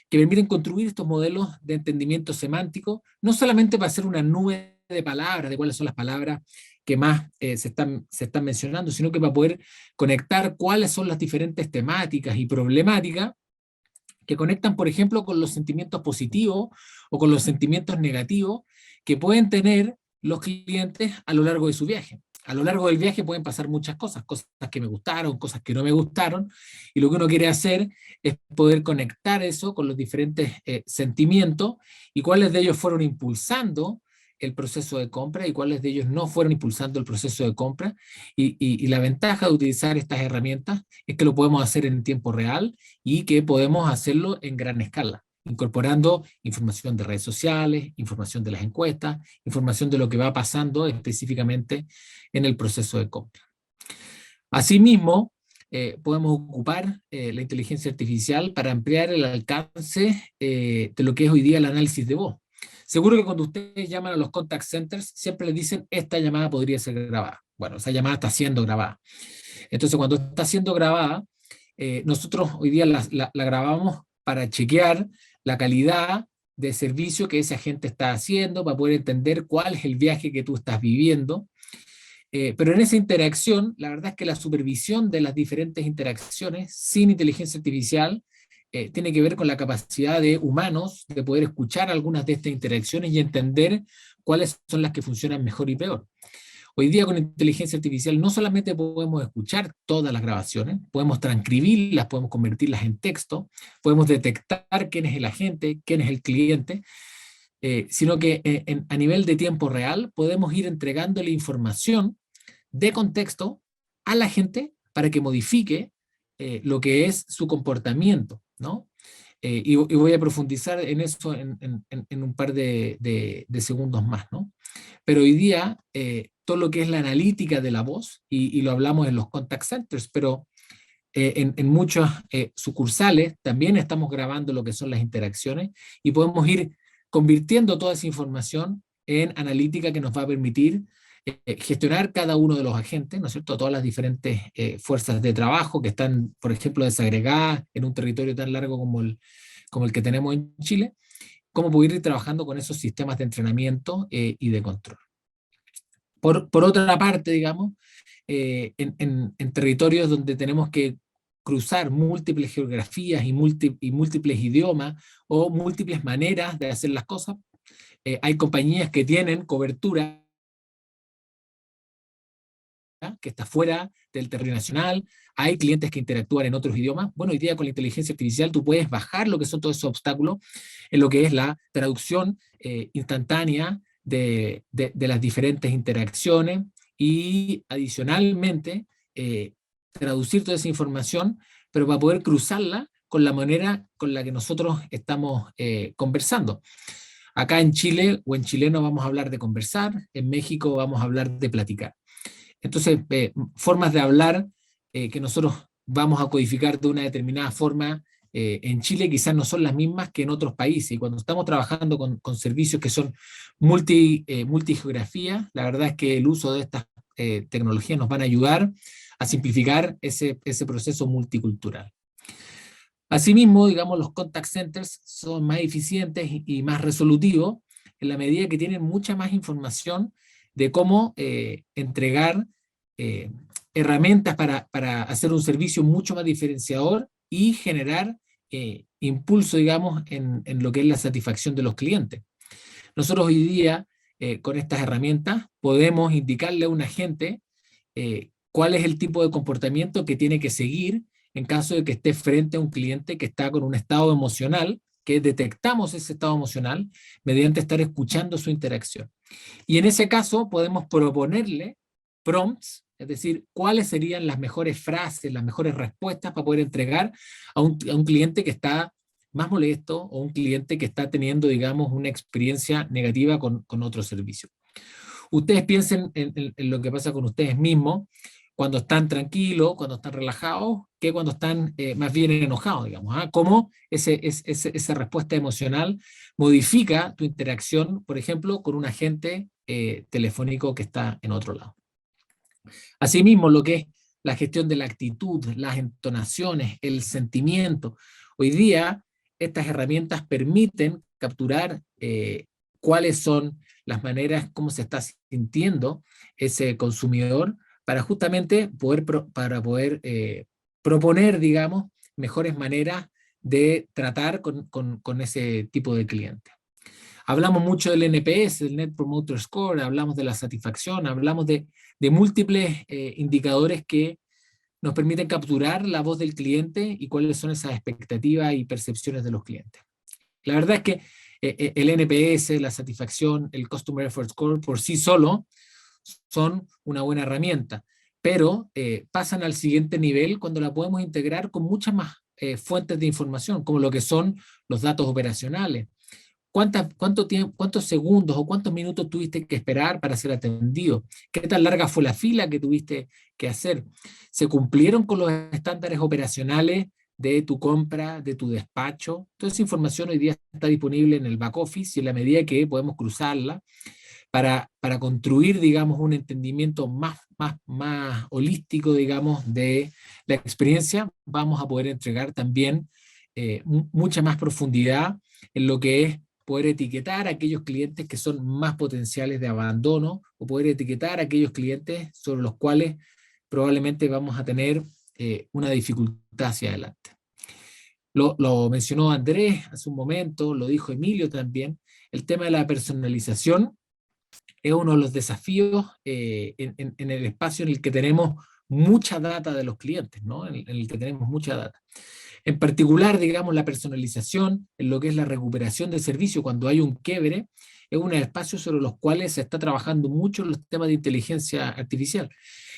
que permiten construir estos modelos de entendimiento semántico, no solamente para hacer una nube de palabras, de cuáles son las palabras que más se están mencionando, sino que para poder conectar cuáles son las diferentes temáticas y problemáticas que conectan, por ejemplo, con los sentimientos positivos o con los sentimientos negativos que pueden tener los clientes a lo largo de su viaje. A lo largo del viaje pueden pasar muchas cosas, cosas que me gustaron, cosas que no me gustaron, y lo que uno quiere hacer es poder conectar eso con los diferentes sentimientos y cuáles de ellos fueron impulsando el proceso de compra y cuáles de ellos no fueron impulsando el proceso de compra. Y la ventaja de utilizar estas herramientas es que lo podemos hacer en tiempo real y que podemos hacerlo en gran escala, incorporando información de redes sociales, información de las encuestas, información de lo que va pasando específicamente en el proceso de compra. Asimismo, podemos ocupar la inteligencia artificial para ampliar el alcance de lo que es hoy día el análisis de voz. Seguro que cuando ustedes llaman a los contact centers, siempre les dicen, esta llamada podría ser grabada. Bueno, esa llamada está siendo grabada. Entonces, cuando está siendo grabada, nosotros hoy día la grabamos para chequear la calidad de servicio que ese agente está haciendo, para poder entender cuál es el viaje que tú estás viviendo. Pero en esa interacción, la verdad es que la supervisión de las diferentes interacciones sin inteligencia artificial tiene que ver con la capacidad de humanos de poder escuchar algunas de estas interacciones y entender cuáles son las que funcionan mejor y peor. Hoy día con inteligencia artificial no solamente podemos escuchar todas las grabaciones, podemos transcribirlas, podemos convertirlas en texto, podemos detectar quién es el agente, quién es el cliente, sino que a nivel de tiempo real podemos ir entregándole información de contexto a la gente para que modifique lo que es su comportamiento, ¿no? Y voy a profundizar en eso en un par de segundos más, ¿no? Pero hoy día, todo lo que es la analítica de la voz, y lo hablamos en los contact centers, pero en muchas sucursales también estamos grabando lo que son las interacciones y podemos ir convirtiendo toda esa información en analítica que nos va a permitir gestionar cada uno de los agentes, ¿no es cierto? Todas las diferentes fuerzas de trabajo que están, por ejemplo, desagregadas en un territorio tan largo como el que tenemos en Chile, cómo poder ir trabajando con esos sistemas de entrenamiento y de control. Por otra parte, digamos, en territorios donde tenemos que cruzar múltiples geografías y múltiples idiomas o múltiples maneras de hacer las cosas, hay compañías que tienen cobertura que está fuera del territorio nacional, hay clientes que interactúan en otros idiomas. Bueno, hoy día con la inteligencia artificial tú puedes bajar lo que son todos esos obstáculos en lo que es la traducción instantánea de las diferentes interacciones y adicionalmente traducir toda esa información, pero para poder cruzarla con la manera con la que nosotros estamos conversando. Acá en Chile o en chileno vamos a hablar de conversar, en México vamos a hablar de platicar. Entonces, formas de hablar que nosotros vamos a codificar de una determinada forma en Chile quizás no son las mismas que en otros países. Y cuando estamos trabajando con servicios que son multigeografía, la verdad es que el uso de estas tecnologías nos van a ayudar a simplificar ese proceso multicultural. Asimismo, digamos, los contact centers son más eficientes y más resolutivos en la medida que tienen mucha más información de cómo entregar herramientas para hacer un servicio mucho más diferenciador y generar impulso, digamos, en lo que es la satisfacción de los clientes. Nosotros hoy día, con estas herramientas, podemos indicarle a un agente cuál es el tipo de comportamiento que tiene que seguir en caso de que esté frente a un cliente que está con un estado emocional, que detectamos ese estado emocional mediante estar escuchando su interacción. Y en ese caso podemos proponerle prompts, es decir, cuáles serían las mejores frases, las mejores respuestas para poder entregar a un cliente que está más molesto o un cliente que está teniendo, digamos, una experiencia negativa con otro servicio. Ustedes piensen en lo que pasa con ustedes mismos cuando están tranquilos, cuando están relajados, que cuando están más bien enojados, digamos. Cómo esa respuesta emocional modifica tu interacción, por ejemplo, con un agente telefónico que está en otro lado. Asimismo, lo que es la gestión de la actitud, las entonaciones, el sentimiento. Hoy día, estas herramientas permiten capturar cuáles son las maneras, cómo se está sintiendo ese consumidor, para justamente poder proponer, digamos, mejores maneras de tratar con ese tipo de cliente. Hablamos mucho del NPS, del Net Promoter Score, hablamos de la satisfacción, hablamos de múltiples indicadores que nos permiten capturar la voz del cliente y cuáles son esas expectativas y percepciones de los clientes. La verdad es que el NPS, la satisfacción, el Customer Effort Score por sí solo son una buena herramienta, pero pasan al siguiente nivel cuando la podemos integrar con muchas más fuentes de información, como lo que son los datos operacionales. ¿Cuántos segundos o cuántos minutos tuviste que esperar para ser atendido? ¿Qué tan larga fue la fila que tuviste que hacer? ¿Se cumplieron con los estándares operacionales de tu compra, de tu despacho? Toda esa información hoy día está disponible en el back office y en la medida que podemos cruzarla para construir, digamos, un entendimiento más holístico, digamos, de la experiencia, vamos a poder entregar también mucha más profundidad en lo que es poder etiquetar a aquellos clientes que son más potenciales de abandono o poder etiquetar a aquellos clientes sobre los cuales probablemente vamos a tener una dificultad hacia adelante. Lo mencionó Andrés hace un momento, lo dijo Emilio también, el tema de la personalización es uno de los desafíos en el espacio en el que tenemos mucha data de los clientes, ¿no? En el que tenemos mucha data. En particular, digamos, la personalización, en lo que es la recuperación de servicio cuando hay un quiebre, es un espacio sobre los cuales se está trabajando mucho en los temas de inteligencia artificial.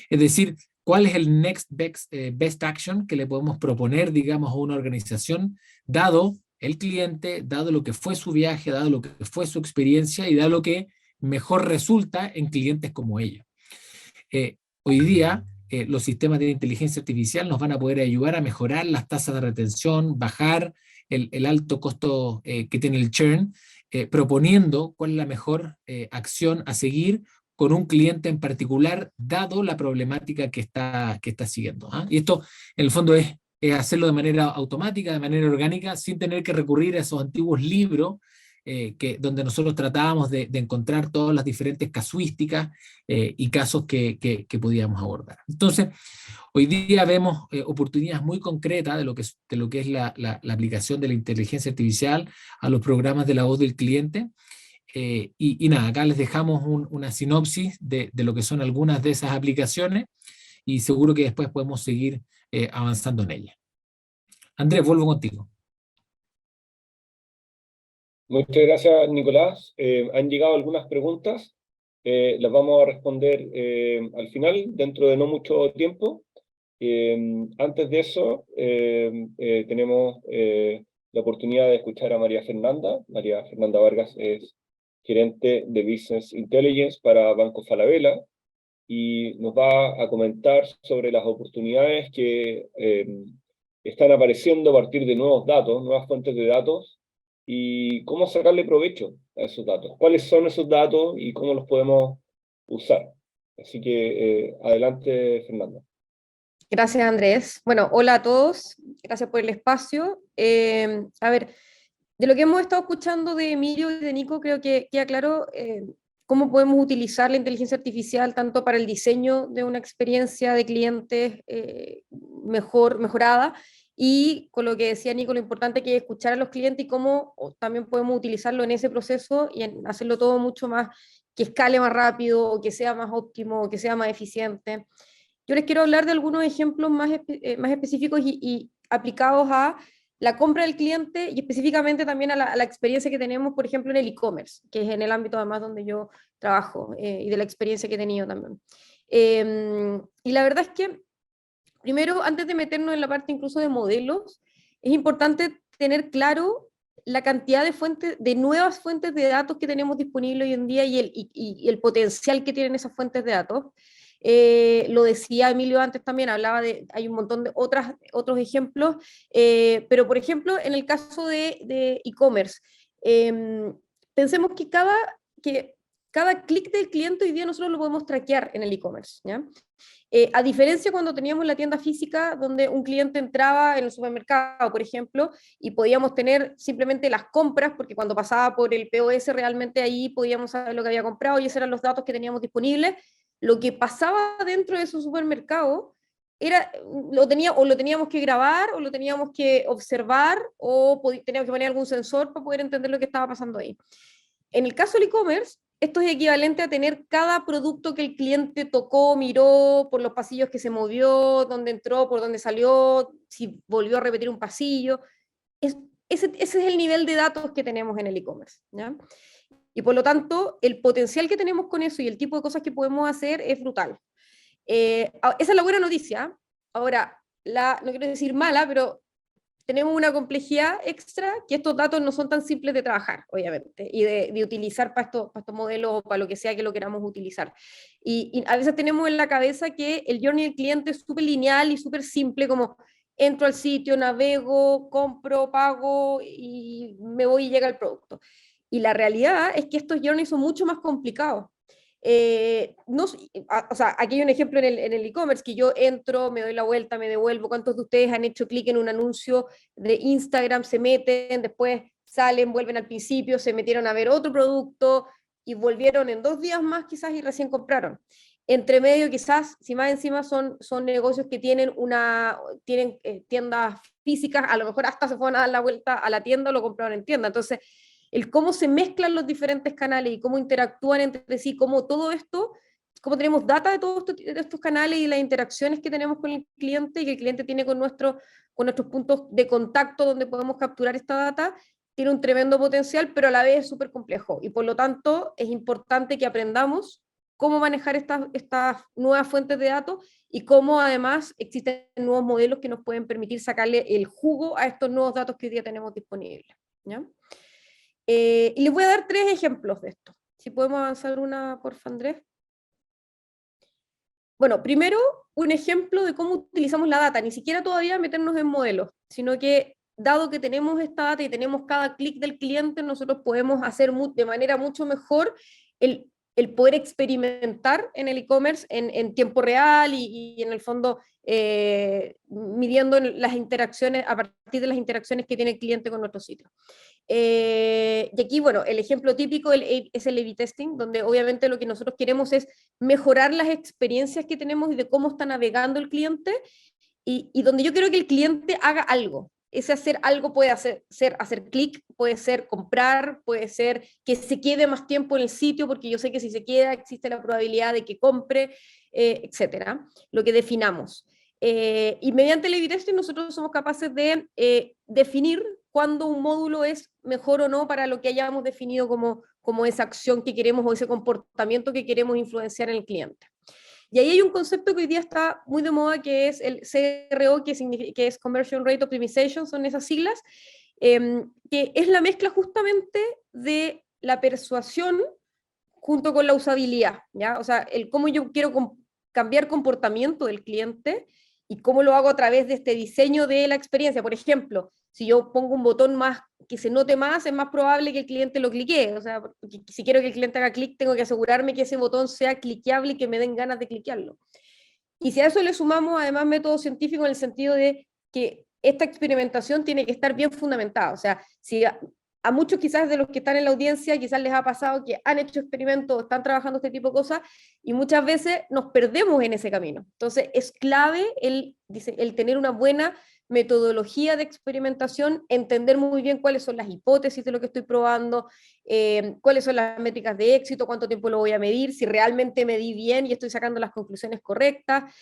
Es decir, ¿cuál es el next best action que le podemos proponer, digamos, a una organización, dado el cliente, dado lo que fue su viaje, dado lo que fue su experiencia y dado lo que mejor resulta en clientes como ellos? Hoy día, los sistemas de inteligencia artificial nos van a poder ayudar a mejorar las tasas de retención, bajar el alto costo que tiene el churn, proponiendo cuál es la mejor acción a seguir con un cliente en particular, dado la problemática que está siguiendo. Y esto, en el fondo, es hacerlo de manera automática, de manera orgánica, sin tener que recurrir a esos antiguos libros donde nosotros tratábamos de encontrar todas las diferentes casuísticas y casos que podíamos abordar. Entonces, hoy día vemos oportunidades muy concretas de lo que es la aplicación de la inteligencia artificial a los programas de la voz del cliente. Y nada, acá les dejamos una sinopsis de lo que son algunas de esas aplicaciones y seguro que después podemos seguir avanzando en ellas. Andrés, vuelvo contigo. Muchas gracias, Nicolás. Han llegado algunas preguntas. Las vamos a responder al final, dentro de no mucho tiempo. Antes de eso, tenemos la oportunidad de escuchar a María Fernanda. María Fernanda Vargas es gerente de Business Intelligence para Banco Falabella y nos va a comentar sobre las oportunidades que están apareciendo a partir de nuevos datos, nuevas fuentes de datos, y cómo sacarle provecho a esos datos. ¿Cuáles son esos datos y cómo los podemos usar? Así que adelante, Fernanda. Gracias, Andrés. Bueno, hola a todos. Gracias por el espacio. A ver, de lo que hemos estado escuchando de Emilio y de Nico, creo que queda claro cómo podemos utilizar la inteligencia artificial tanto para el diseño de una experiencia de clientes mejorada y con lo que decía Nico, lo importante que es escuchar a los clientes y cómo también podemos utilizarlo en ese proceso y en hacerlo todo mucho más, que escale más rápido, o que sea más óptimo, o que sea más eficiente. Yo les quiero hablar de algunos ejemplos más específicos y aplicados a la compra del cliente y específicamente también a la experiencia que tenemos, por ejemplo, en el e-commerce, que es en el ámbito además donde yo trabajo, y de la experiencia que he tenido también. Y la verdad es que, primero, antes de meternos en la parte incluso de modelos, es importante tener claro la cantidad de fuentes, de nuevas fuentes de datos que tenemos disponibles hoy en día y el potencial que tienen esas fuentes de datos. Lo decía Emilio antes también, hablaba hay un montón de otros ejemplos, pero por ejemplo, en el caso de e-commerce, pensemos que cada clic del cliente hoy día nosotros lo podemos traquear en el e-commerce, ¿ya? A diferencia cuando teníamos la tienda física, donde un cliente entraba en el supermercado, por ejemplo, y podíamos tener simplemente las compras, porque cuando pasaba por el POS realmente ahí podíamos saber lo que había comprado y esos eran los datos que teníamos disponibles. Lo que pasaba dentro de su supermercado lo teníamos que grabar, o lo teníamos que observar, o teníamos que poner algún sensor para poder entender lo que estaba pasando ahí. En el caso del e-commerce, esto es equivalente a tener cada producto que el cliente tocó, miró, por los pasillos que se movió, dónde entró, por dónde salió, si volvió a repetir un pasillo. Ese es el nivel de datos que tenemos en el e-commerce, ¿ya? Y por lo tanto, el potencial que tenemos con eso y el tipo de cosas que podemos hacer es brutal. Esa es la buena noticia. Ahora, no quiero decir mala, pero tenemos una complejidad extra, que estos datos no son tan simples de trabajar, obviamente, y de utilizar para estos modelos o para lo que sea que lo queramos utilizar. Y a veces tenemos en la cabeza que el journey del cliente es súper lineal y súper simple, como entro al sitio, navego, compro, pago y me voy y llega el producto. Y la realidad es que estos journeys son mucho más complicados. O sea, aquí hay un ejemplo en el e-commerce, que yo entro, me doy la vuelta, me devuelvo. ¿Cuántos de ustedes han hecho clic en un anuncio de Instagram, se meten, después salen, vuelven al principio, se metieron a ver otro producto y volvieron en 2 días más quizás y recién compraron? Entre medio quizás, si más encima son negocios que tienen tiendas físicas, a lo mejor hasta se fueron a dar la vuelta a la tienda o lo compraron en tienda. Entonces, el cómo se mezclan los diferentes canales y cómo interactúan entre sí, cómo todo esto, cómo tenemos data de todos estos canales y las interacciones que tenemos con el cliente y que el cliente tiene con nuestros puntos de contacto donde podemos capturar esta data, tiene un tremendo potencial, pero a la vez es súper complejo. Y por lo tanto, es importante que aprendamos cómo manejar estas nuevas fuentes de datos y cómo además existen nuevos modelos que nos pueden permitir sacarle el jugo a estos nuevos datos que hoy día tenemos disponibles, ¿ya? Y les voy a dar 3 ejemplos de esto. Si podemos avanzar una, por favor, Andrés. Bueno, primero, un ejemplo de cómo utilizamos la data, ni siquiera todavía meternos en modelos, sino que dado que tenemos esta data y tenemos cada clic del cliente, nosotros podemos hacer de manera mucho mejor el poder experimentar en el e-commerce en tiempo real y en el fondo midiendo las interacciones a partir de las interacciones que tiene el cliente con nuestro sitio. Y aquí, bueno, el ejemplo típico es el A/B testing, donde obviamente lo que nosotros queremos es mejorar las experiencias que tenemos y de cómo está navegando el cliente, y donde yo quiero que el cliente haga algo. Ese hacer algo puede ser hacer clic, puede ser comprar, puede ser que se quede más tiempo en el sitio, porque yo sé que si se queda existe la probabilidad de que compre, etcétera, lo que definamos. Y mediante el A/B testing nosotros somos capaces de definir cuándo un módulo es mejor o no para lo que hayamos definido como esa acción que queremos o ese comportamiento que queremos influenciar en el cliente. Y ahí hay un concepto que hoy día está muy de moda, que es el CRO, que es Conversion Rate Optimization, son esas siglas, que es la mezcla justamente de la persuasión junto con la usabilidad, ¿ya? O sea, el cómo yo quiero cambiar comportamiento del cliente y cómo lo hago a través de este diseño de la experiencia. Por ejemplo, si yo pongo un botón más que se note más, es más probable que el cliente lo clique. O sea, si quiero que el cliente haga clic, tengo que asegurarme que ese botón sea cliqueable y que me den ganas de cliquearlo. Y si a eso le sumamos además método científico, en el sentido de que esta experimentación tiene que estar bien fundamentada. O sea, si a muchos quizás de los que están en la audiencia, quizás les ha pasado que han hecho experimentos, están trabajando este tipo de cosas, y muchas veces nos perdemos en ese camino. Entonces es clave el tener una buena metodología de experimentación, entender muy bien cuáles son las hipótesis de lo que estoy probando, cuáles son las métricas de éxito, cuánto tiempo lo voy a medir, si realmente medí bien y estoy sacando las conclusiones correctas.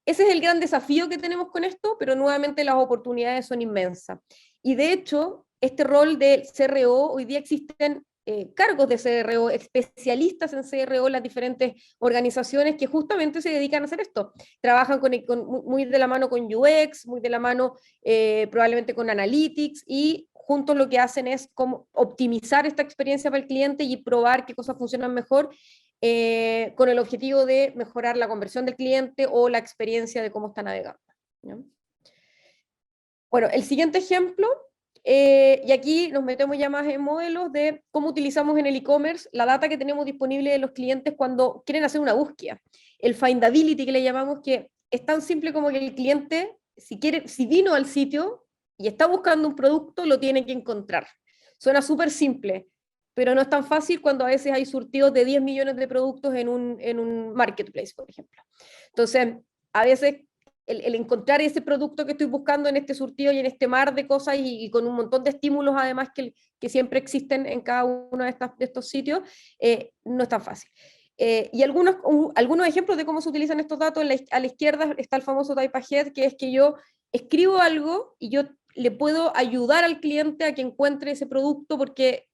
Ese es el gran desafío que tenemos con esto, pero nuevamente las oportunidades son inmensas. Y de hecho, este rol de CRO, hoy día existen cargos de CRO, especialistas en CRO en las diferentes organizaciones que justamente se dedican a hacer esto. Trabajan muy de la mano con UX, muy de la mano probablemente con Analytics, y juntos lo que hacen es como optimizar esta experiencia para el cliente y probar qué cosas funcionan mejor, con el objetivo de mejorar la conversión del cliente o la experiencia de cómo está navegando, ¿no? Bueno, el siguiente ejemplo, y aquí nos metemos ya más en modelos de cómo utilizamos en el e-commerce la data que tenemos disponible de los clientes cuando quieren hacer una búsqueda. El findability que le llamamos, que es tan simple como que el cliente, si vino al sitio y está buscando un producto, lo tiene que encontrar. Suena súper simple, pero no es tan fácil cuando a veces hay surtidos de 10 millones de productos en un marketplace, por ejemplo. Entonces, a veces el encontrar ese producto que estoy buscando en este surtido y en este mar de cosas, y con un montón de estímulos además que siempre existen en cada uno de estos sitios, no es tan fácil. Y algunos ejemplos de cómo se utilizan estos datos, a la izquierda está el famoso type ahead, que es que yo escribo algo y yo le puedo ayudar al cliente a que encuentre ese producto, porque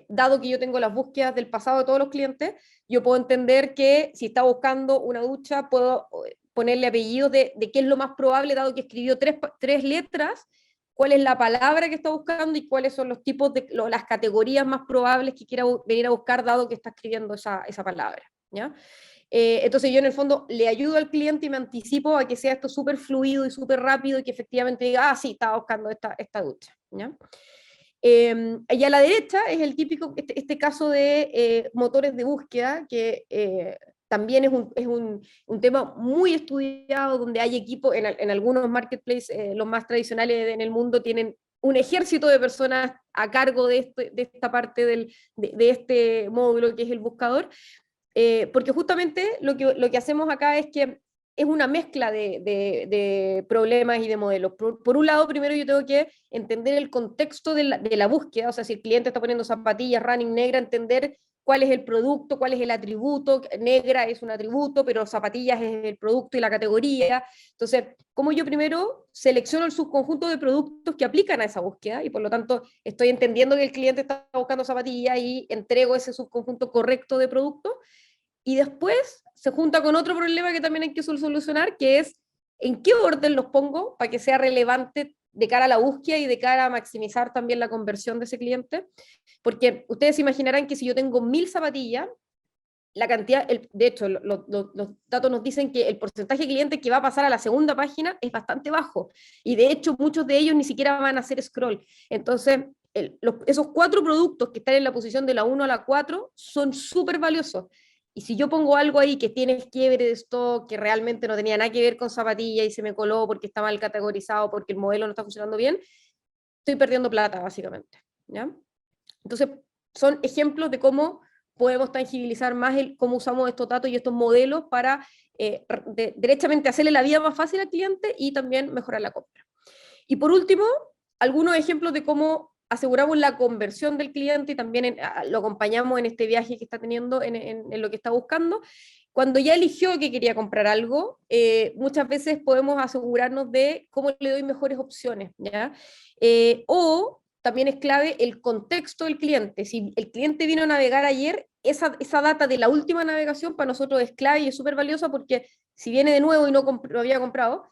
dado que yo tengo las búsquedas del pasado de todos los clientes, yo puedo entender que si está buscando una ducha, puedo ponerle apellido de qué es lo más probable, dado que escribió tres letras, cuál es la palabra que está buscando y cuáles son los tipos las categorías más probables que quiera venir a buscar, dado que está escribiendo esa palabra, ¿ya? Entonces yo en el fondo le ayudo al cliente y me anticipo a que sea esto súper fluido y súper rápido, y que efectivamente diga, sí, estaba buscando esta ducha, ¿ya? Y a la derecha es el típico, este caso de motores de búsqueda, que también es un tema muy estudiado, donde hay equipos en algunos marketplaces, los más tradicionales en el mundo, tienen un ejército de personas a cargo de esta parte de este módulo que es el buscador, porque justamente lo que hacemos acá es que es una mezcla de problemas y de modelos. Por un lado, primero yo tengo que entender el contexto de la búsqueda, o sea, si el cliente está poniendo zapatillas running negra, entender cuál es el producto, cuál es el atributo. Negra es un atributo, pero zapatillas es el producto y la categoría. Entonces, ¿cómo yo primero selecciono el subconjunto de productos que aplican a esa búsqueda? Y por lo tanto, estoy entendiendo que el cliente está buscando zapatillas y entrego ese subconjunto correcto de productos. Y después se junta con otro problema que también hay que solucionar, que es en qué orden los pongo para que sea relevante de cara a la búsqueda y de cara a maximizar también la conversión de ese cliente. Porque ustedes se imaginarán que si yo tengo 1000 zapatillas, la cantidad, de hecho, los datos nos dicen que el porcentaje de clientes que va a pasar a la segunda página es bastante bajo. Y de hecho, muchos de ellos ni siquiera van a hacer scroll. Entonces, esos 4 productos que están en la posición de la 1 a la 4 son súper valiosos. Y si yo pongo algo ahí que tiene quiebre de stock, que realmente no tenía nada que ver con zapatilla y se me coló porque está mal categorizado, porque el modelo no está funcionando bien, estoy perdiendo plata, básicamente, ¿ya? Entonces, son ejemplos de cómo podemos tangibilizar más cómo usamos estos datos y estos modelos para derechamente hacerle la vida más fácil al cliente y también mejorar la compra. Y por último, algunos ejemplos de cómo aseguramos la conversión del cliente y también lo acompañamos en este viaje que está teniendo, en lo que está buscando. Cuando ya eligió que quería comprar algo, muchas veces podemos asegurarnos de cómo le doy mejores opciones, ¿ya? O también es clave el contexto del cliente. Si el cliente vino a navegar ayer, esa data de la última navegación para nosotros es clave y es súper valiosa, porque si viene de nuevo y no lo había comprado,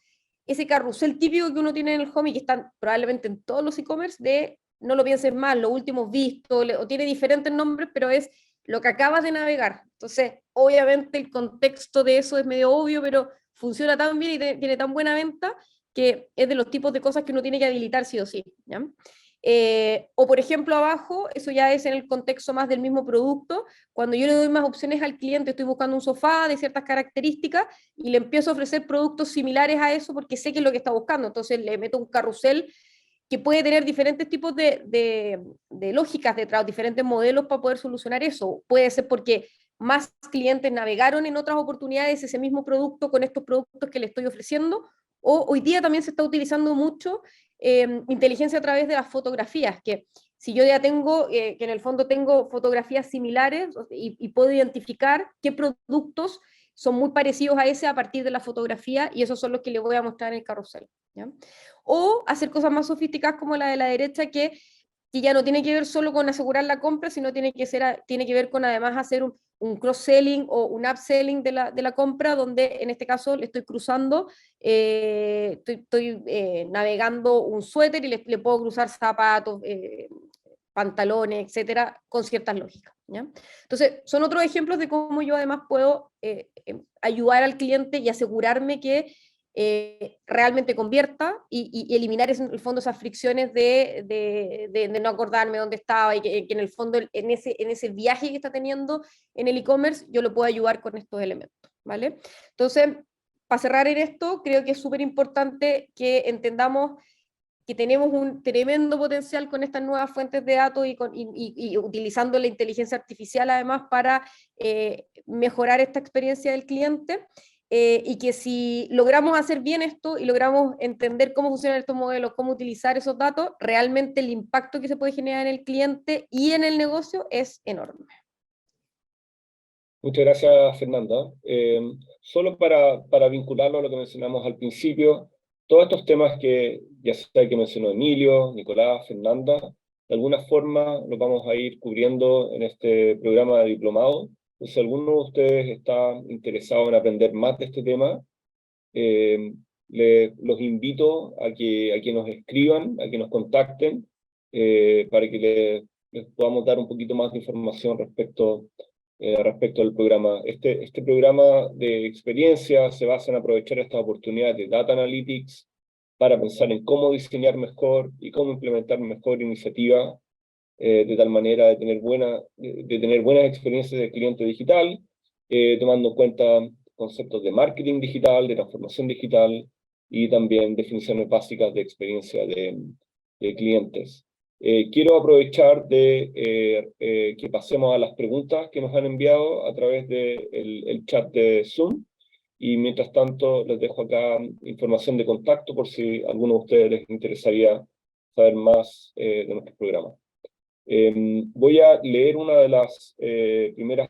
ese carrusel típico que uno tiene en el home y que está probablemente en todos los e-commerce de no lo pienses más, los últimos vistos, o tiene diferentes nombres, pero es lo que acabas de navegar. Entonces, obviamente el contexto de eso es medio obvio, pero funciona tan bien y tiene tan buena venta que es de los tipos de cosas que uno tiene que habilitar sí o sí, ¿ya? O por ejemplo abajo, eso ya es en el contexto más del mismo producto, cuando yo le doy más opciones al cliente, estoy buscando un sofá de ciertas características y le empiezo a ofrecer productos similares a eso porque sé que es lo que está buscando, entonces le meto un carrusel que puede tener diferentes tipos de lógicas detrás, diferentes modelos para poder solucionar eso. Puede ser porque más clientes navegaron en otras oportunidades ese mismo producto con estos productos que le estoy ofreciendo, o hoy día también se está utilizando mucho inteligencia a través de las fotografías, que si yo ya tengo, que en el fondo tengo fotografías similares y puedo identificar qué productos son muy parecidos a ese a partir de la fotografía, y esos son los que les voy a mostrar en el carrusel, ¿ya? O hacer cosas más sofisticadas como la de la derecha, que ya no tiene que ver solo con asegurar la compra, sino tiene que ver con además hacer un cross-selling o un upselling de la compra, donde en este caso le estoy cruzando, estoy navegando un suéter y le puedo cruzar zapatos, pantalones, etcétera, con ciertas lógicas, ¿ya? Entonces, son otros ejemplos de cómo yo además puedo ayudar al cliente y asegurarme que realmente convierta y eliminar en el fondo esas fricciones de no acordarme dónde estaba, y que en el fondo en ese viaje que está teniendo en el e-commerce yo lo puedo ayudar con estos elementos, ¿vale? Entonces, para cerrar en esto, creo que es súper importante que entendamos que tenemos un tremendo potencial con estas nuevas fuentes de datos y utilizando la inteligencia artificial además para mejorar esta experiencia del cliente, y que si logramos hacer bien esto y logramos entender cómo funcionan estos modelos, cómo utilizar esos datos, realmente el impacto que se puede generar en el cliente y en el negocio es enorme. Muchas gracias, Fernanda. Solo para vincularlo a lo que mencionamos al principio, todos estos temas que ya sea que mencionó Emilio, Nicolás, Fernanda, de alguna forma los vamos a ir cubriendo en este programa de diplomado. Si alguno de ustedes está interesado en aprender más de este tema, los invito a que nos escriban, a que nos contacten, para que les podamos dar un poquito más de información respecto al programa. Este programa de experiencia se basa en aprovechar estas oportunidades de Data Analytics para pensar en cómo diseñar mejor y cómo implementar mejor iniciativa, de tal manera de tener buenas experiencias de cliente digital, tomando en cuenta conceptos de marketing digital, de transformación digital y también definiciones básicas de experiencia de clientes. Quiero aprovechar de que pasemos a las preguntas que nos han enviado a través del chat de Zoom, y mientras tanto les dejo acá información de contacto por si a alguno de ustedes les interesaría saber más de nuestro programa. Voy a leer una de las primeras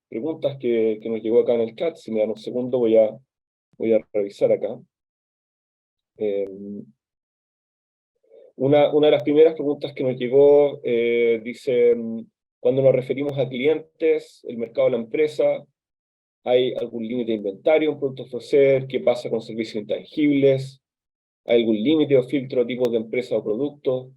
preguntas que nos llegó acá en el chat. Si me dan un segundo voy a revisar acá. Una de las primeras preguntas que nos llegó dice: cuando nos referimos a clientes, el mercado de la empresa, ¿hay algún límite de inventario, un producto a ofrecer? ¿Qué pasa con servicios intangibles? ¿Hay algún límite o filtro a tipos de empresas o productos?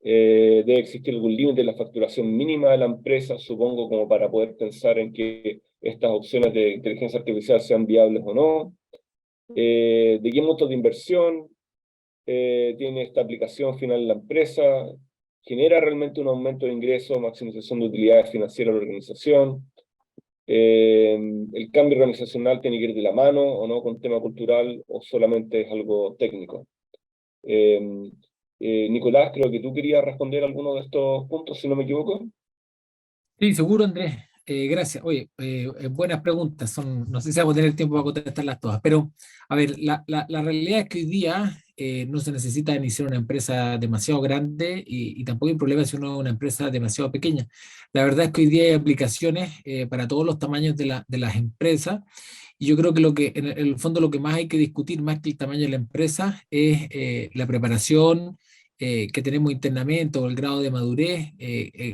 ¿Debe existir algún límite en la facturación mínima de la empresa, supongo, como para poder pensar en que estas opciones de inteligencia artificial sean viables o no? ¿De qué montos de inversión tiene esta aplicación final en la empresa? ¿Genera realmente un aumento de ingresos, maximización de utilidades financieras de la organización? ¿El cambio organizacional tiene que ir de la mano o no con tema cultural, o solamente es algo técnico? Nicolás, creo que tú querías responder a alguno de estos puntos, si no me equivoco. Sí, seguro, Andrés. Gracias. Oye, buenas preguntas. No sé si vamos a tener tiempo para contestarlas todas, pero a ver, la realidad es que hoy día no se necesita iniciar una empresa demasiado grande, y tampoco hay problema si uno es una empresa demasiado pequeña. La verdad es que hoy día hay aplicaciones para todos los tamaños de las empresas, y yo creo que en el fondo lo que más hay que discutir, más que el tamaño de la empresa, es la preparación que tenemos internamente, o el grado de madurez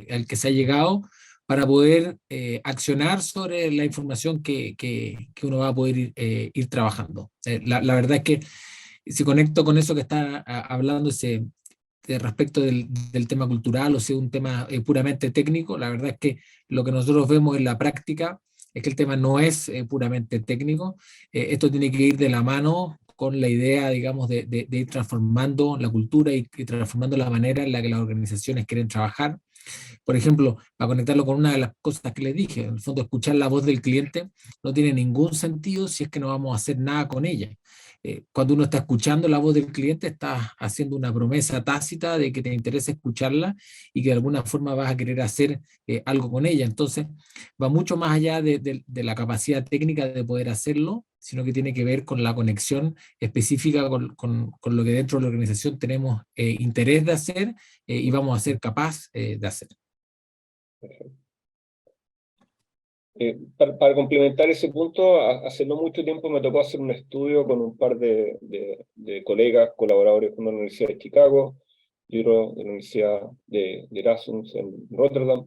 al que se ha llegado para poder accionar sobre la información que uno va a poder ir trabajando. La verdad es que si conecto con eso que está hablando respecto del tema cultural, o sea, un tema puramente técnico, la verdad es que lo que nosotros vemos en la práctica es que el tema no es puramente técnico. Esto tiene que ir de la mano con la idea, digamos, de ir transformando la cultura y transformando la manera en la que las organizaciones quieren trabajar. Por ejemplo, para conectarlo con una de las cosas que les dije, en el fondo escuchar la voz del cliente no tiene ningún sentido si es que no vamos a hacer nada con ella. Cuando uno está escuchando la voz del cliente, está haciendo una promesa tácita de que te interesa escucharla y que de alguna forma vas a querer hacer algo con ella. Entonces, va mucho más allá de la capacidad técnica de poder hacerlo, sino que tiene que ver con la conexión específica con lo que dentro de la organización tenemos interés de hacer y vamos a ser capaz de hacer. Para complementar ese punto, hace no mucho tiempo me tocó hacer un estudio con un par de colegas, colaboradores de la Universidad de Chicago y otro de la Universidad de Erasmus en Rotterdam,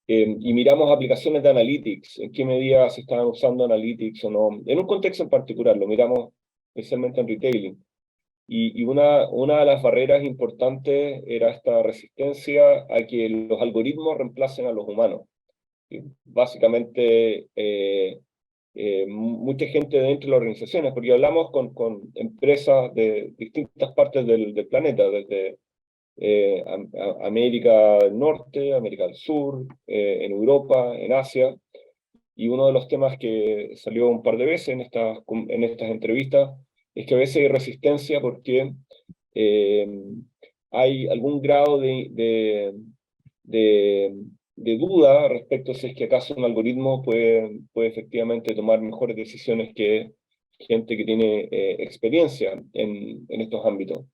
y miramos aplicaciones de Analytics, en qué medida se estaban usando Analytics o no, en un contexto en particular, lo miramos especialmente en retailing. Y una de las barreras importantes era esta resistencia a que los algoritmos reemplacen a los humanos. Y básicamente, mucha gente dentro de las organizaciones, porque hablamos con empresas de distintas partes del planeta, desde América del Norte, América del Sur, en Europa, en Asia, y uno de los temas que salió un par de veces en estas entrevistas es que a veces hay resistencia porque hay algún grado de duda respecto a si es que acaso un algoritmo puede efectivamente tomar mejores decisiones que gente que tiene experiencia en estos ámbitos.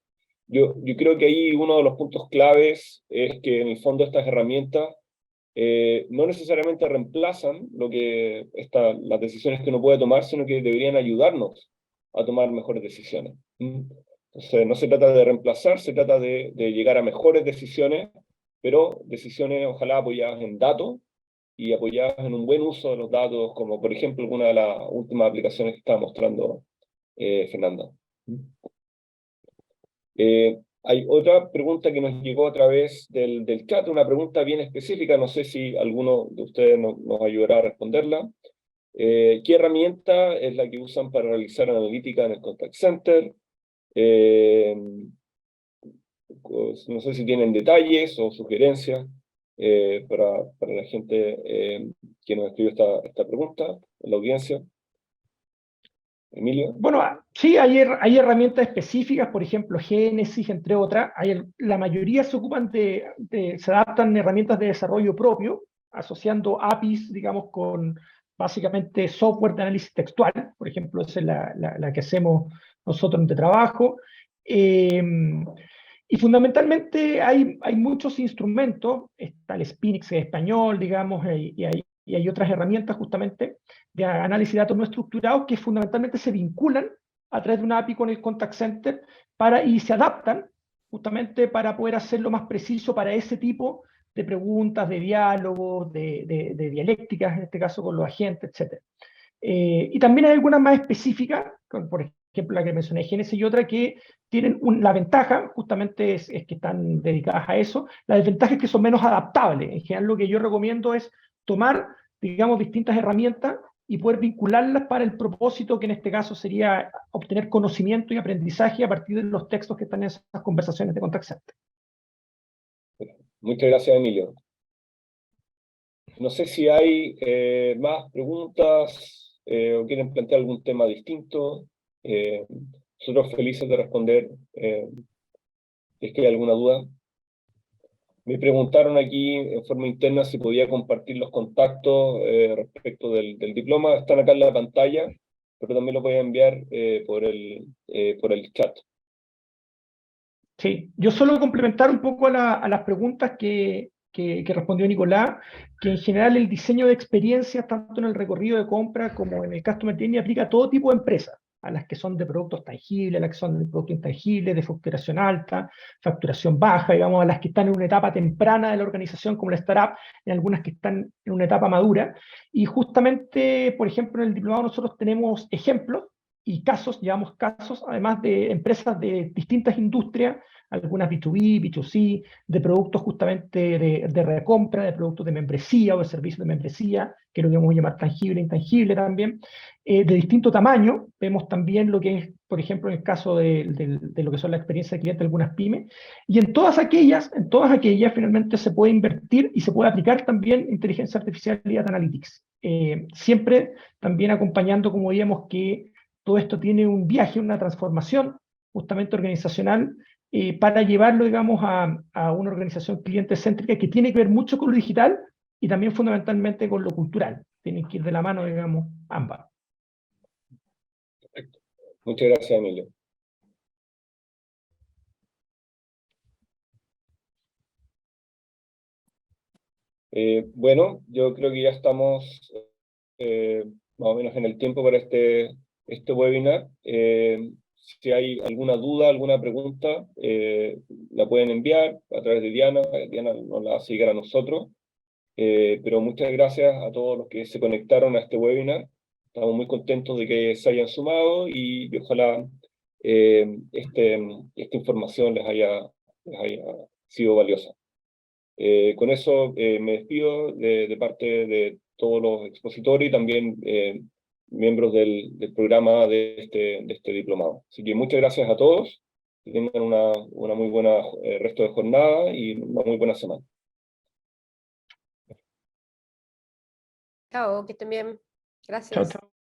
Yo creo que ahí uno de los puntos claves es que en el fondo estas herramientas no necesariamente reemplazan las decisiones que uno puede tomar, sino que deberían ayudarnos a tomar mejores decisiones. Entonces, no se trata de reemplazar, se trata de llegar a mejores decisiones, pero decisiones ojalá apoyadas en datos y apoyadas en un buen uso de los datos, como por ejemplo alguna de las últimas aplicaciones que estaba mostrando Fernanda. Hay otra pregunta que nos llegó a través del chat, una pregunta bien específica, no sé si alguno de ustedes nos ayudará a responderla. ¿Qué herramienta es la que usan para realizar analítica en el contact center? No sé si tienen detalles o sugerencias para la gente que nos escribió esta pregunta, en la audiencia. Emilio. Bueno, sí, hay herramientas específicas, por ejemplo, Genesis, entre otras. La mayoría se ocupan se adaptan herramientas de desarrollo propio, asociando APIs, digamos, con básicamente software de análisis textual. Por ejemplo, esa es la que hacemos nosotros en trabajo. Y fundamentalmente hay muchos instrumentos, está el Spinix en español, digamos, y hay otras herramientas justamente de análisis de datos no estructurados que fundamentalmente se vinculan a través de una API con el contact center y se adaptan justamente para poder hacerlo más preciso para ese tipo de preguntas, de diálogos, de dialécticas, en este caso con los agentes, etc. Y también hay algunas más específicas, por ejemplo la que mencioné, Genesis, y otra que tienen la ventaja, justamente es que están dedicadas a eso, la desventaja es que son menos adaptables. En general lo que yo recomiendo es tomar, digamos, distintas herramientas y poder vincularlas para el propósito que en este caso sería obtener conocimiento y aprendizaje a partir de los textos que están en esas conversaciones de contact center. Muchas gracias, Emilio. No sé si hay más preguntas o quieren plantear algún tema distinto. Nosotros felices de responder si es que hay alguna duda. Me preguntaron aquí en forma interna si podía compartir los contactos respecto del diploma. Están acá en la pantalla, pero también los voy a enviar por el chat. Sí, yo solo complementar un poco a las preguntas que respondió Nicolás, que en general el diseño de experiencias, tanto en el recorrido de compra como en el Customer Journey, aplica a todo tipo de empresas, a las que son de productos tangibles, a las que son de productos intangibles, de facturación alta, facturación baja, digamos, a las que están en una etapa temprana de la organización, como la startup, en algunas que están en una etapa madura. Y justamente, por ejemplo, en el diplomado nosotros tenemos ejemplos y casos, llevamos casos, además de empresas de distintas industrias, algunas B2B, B2C, de productos justamente de recompra, de productos de membresía o de servicios de membresía, que lo podemos llamar tangible e intangible también, de distinto tamaño. Vemos también lo que es, por ejemplo, en el caso de lo que son la experiencia de cliente de algunas pymes, y en todas aquellas finalmente se puede invertir y se puede aplicar también inteligencia artificial y data analytics. Siempre también acompañando, como veíamos, que todo esto tiene un viaje, una transformación justamente organizacional, para llevarlo, digamos, a una organización cliente céntrica que tiene que ver mucho con lo digital y también fundamentalmente con lo cultural. Tienen que ir de la mano, digamos, ambas. Perfecto. Muchas gracias, Emilio. Bueno, yo creo que ya estamos más o menos en el tiempo para este webinar. Si hay alguna duda, alguna pregunta, la pueden enviar a través de Diana. Diana nos la hace llegar a nosotros. Pero muchas gracias a todos los que se conectaron a este webinar. Estamos muy contentos de que se hayan sumado y ojalá esta información les haya sido valiosa. Con eso me despido de parte de todos los expositores y también miembros del programa de este diplomado. Así que muchas gracias a todos, que tengan una muy buena resto de jornada y una muy buena semana. Chao, que estén bien. Chao, Gracias. chao.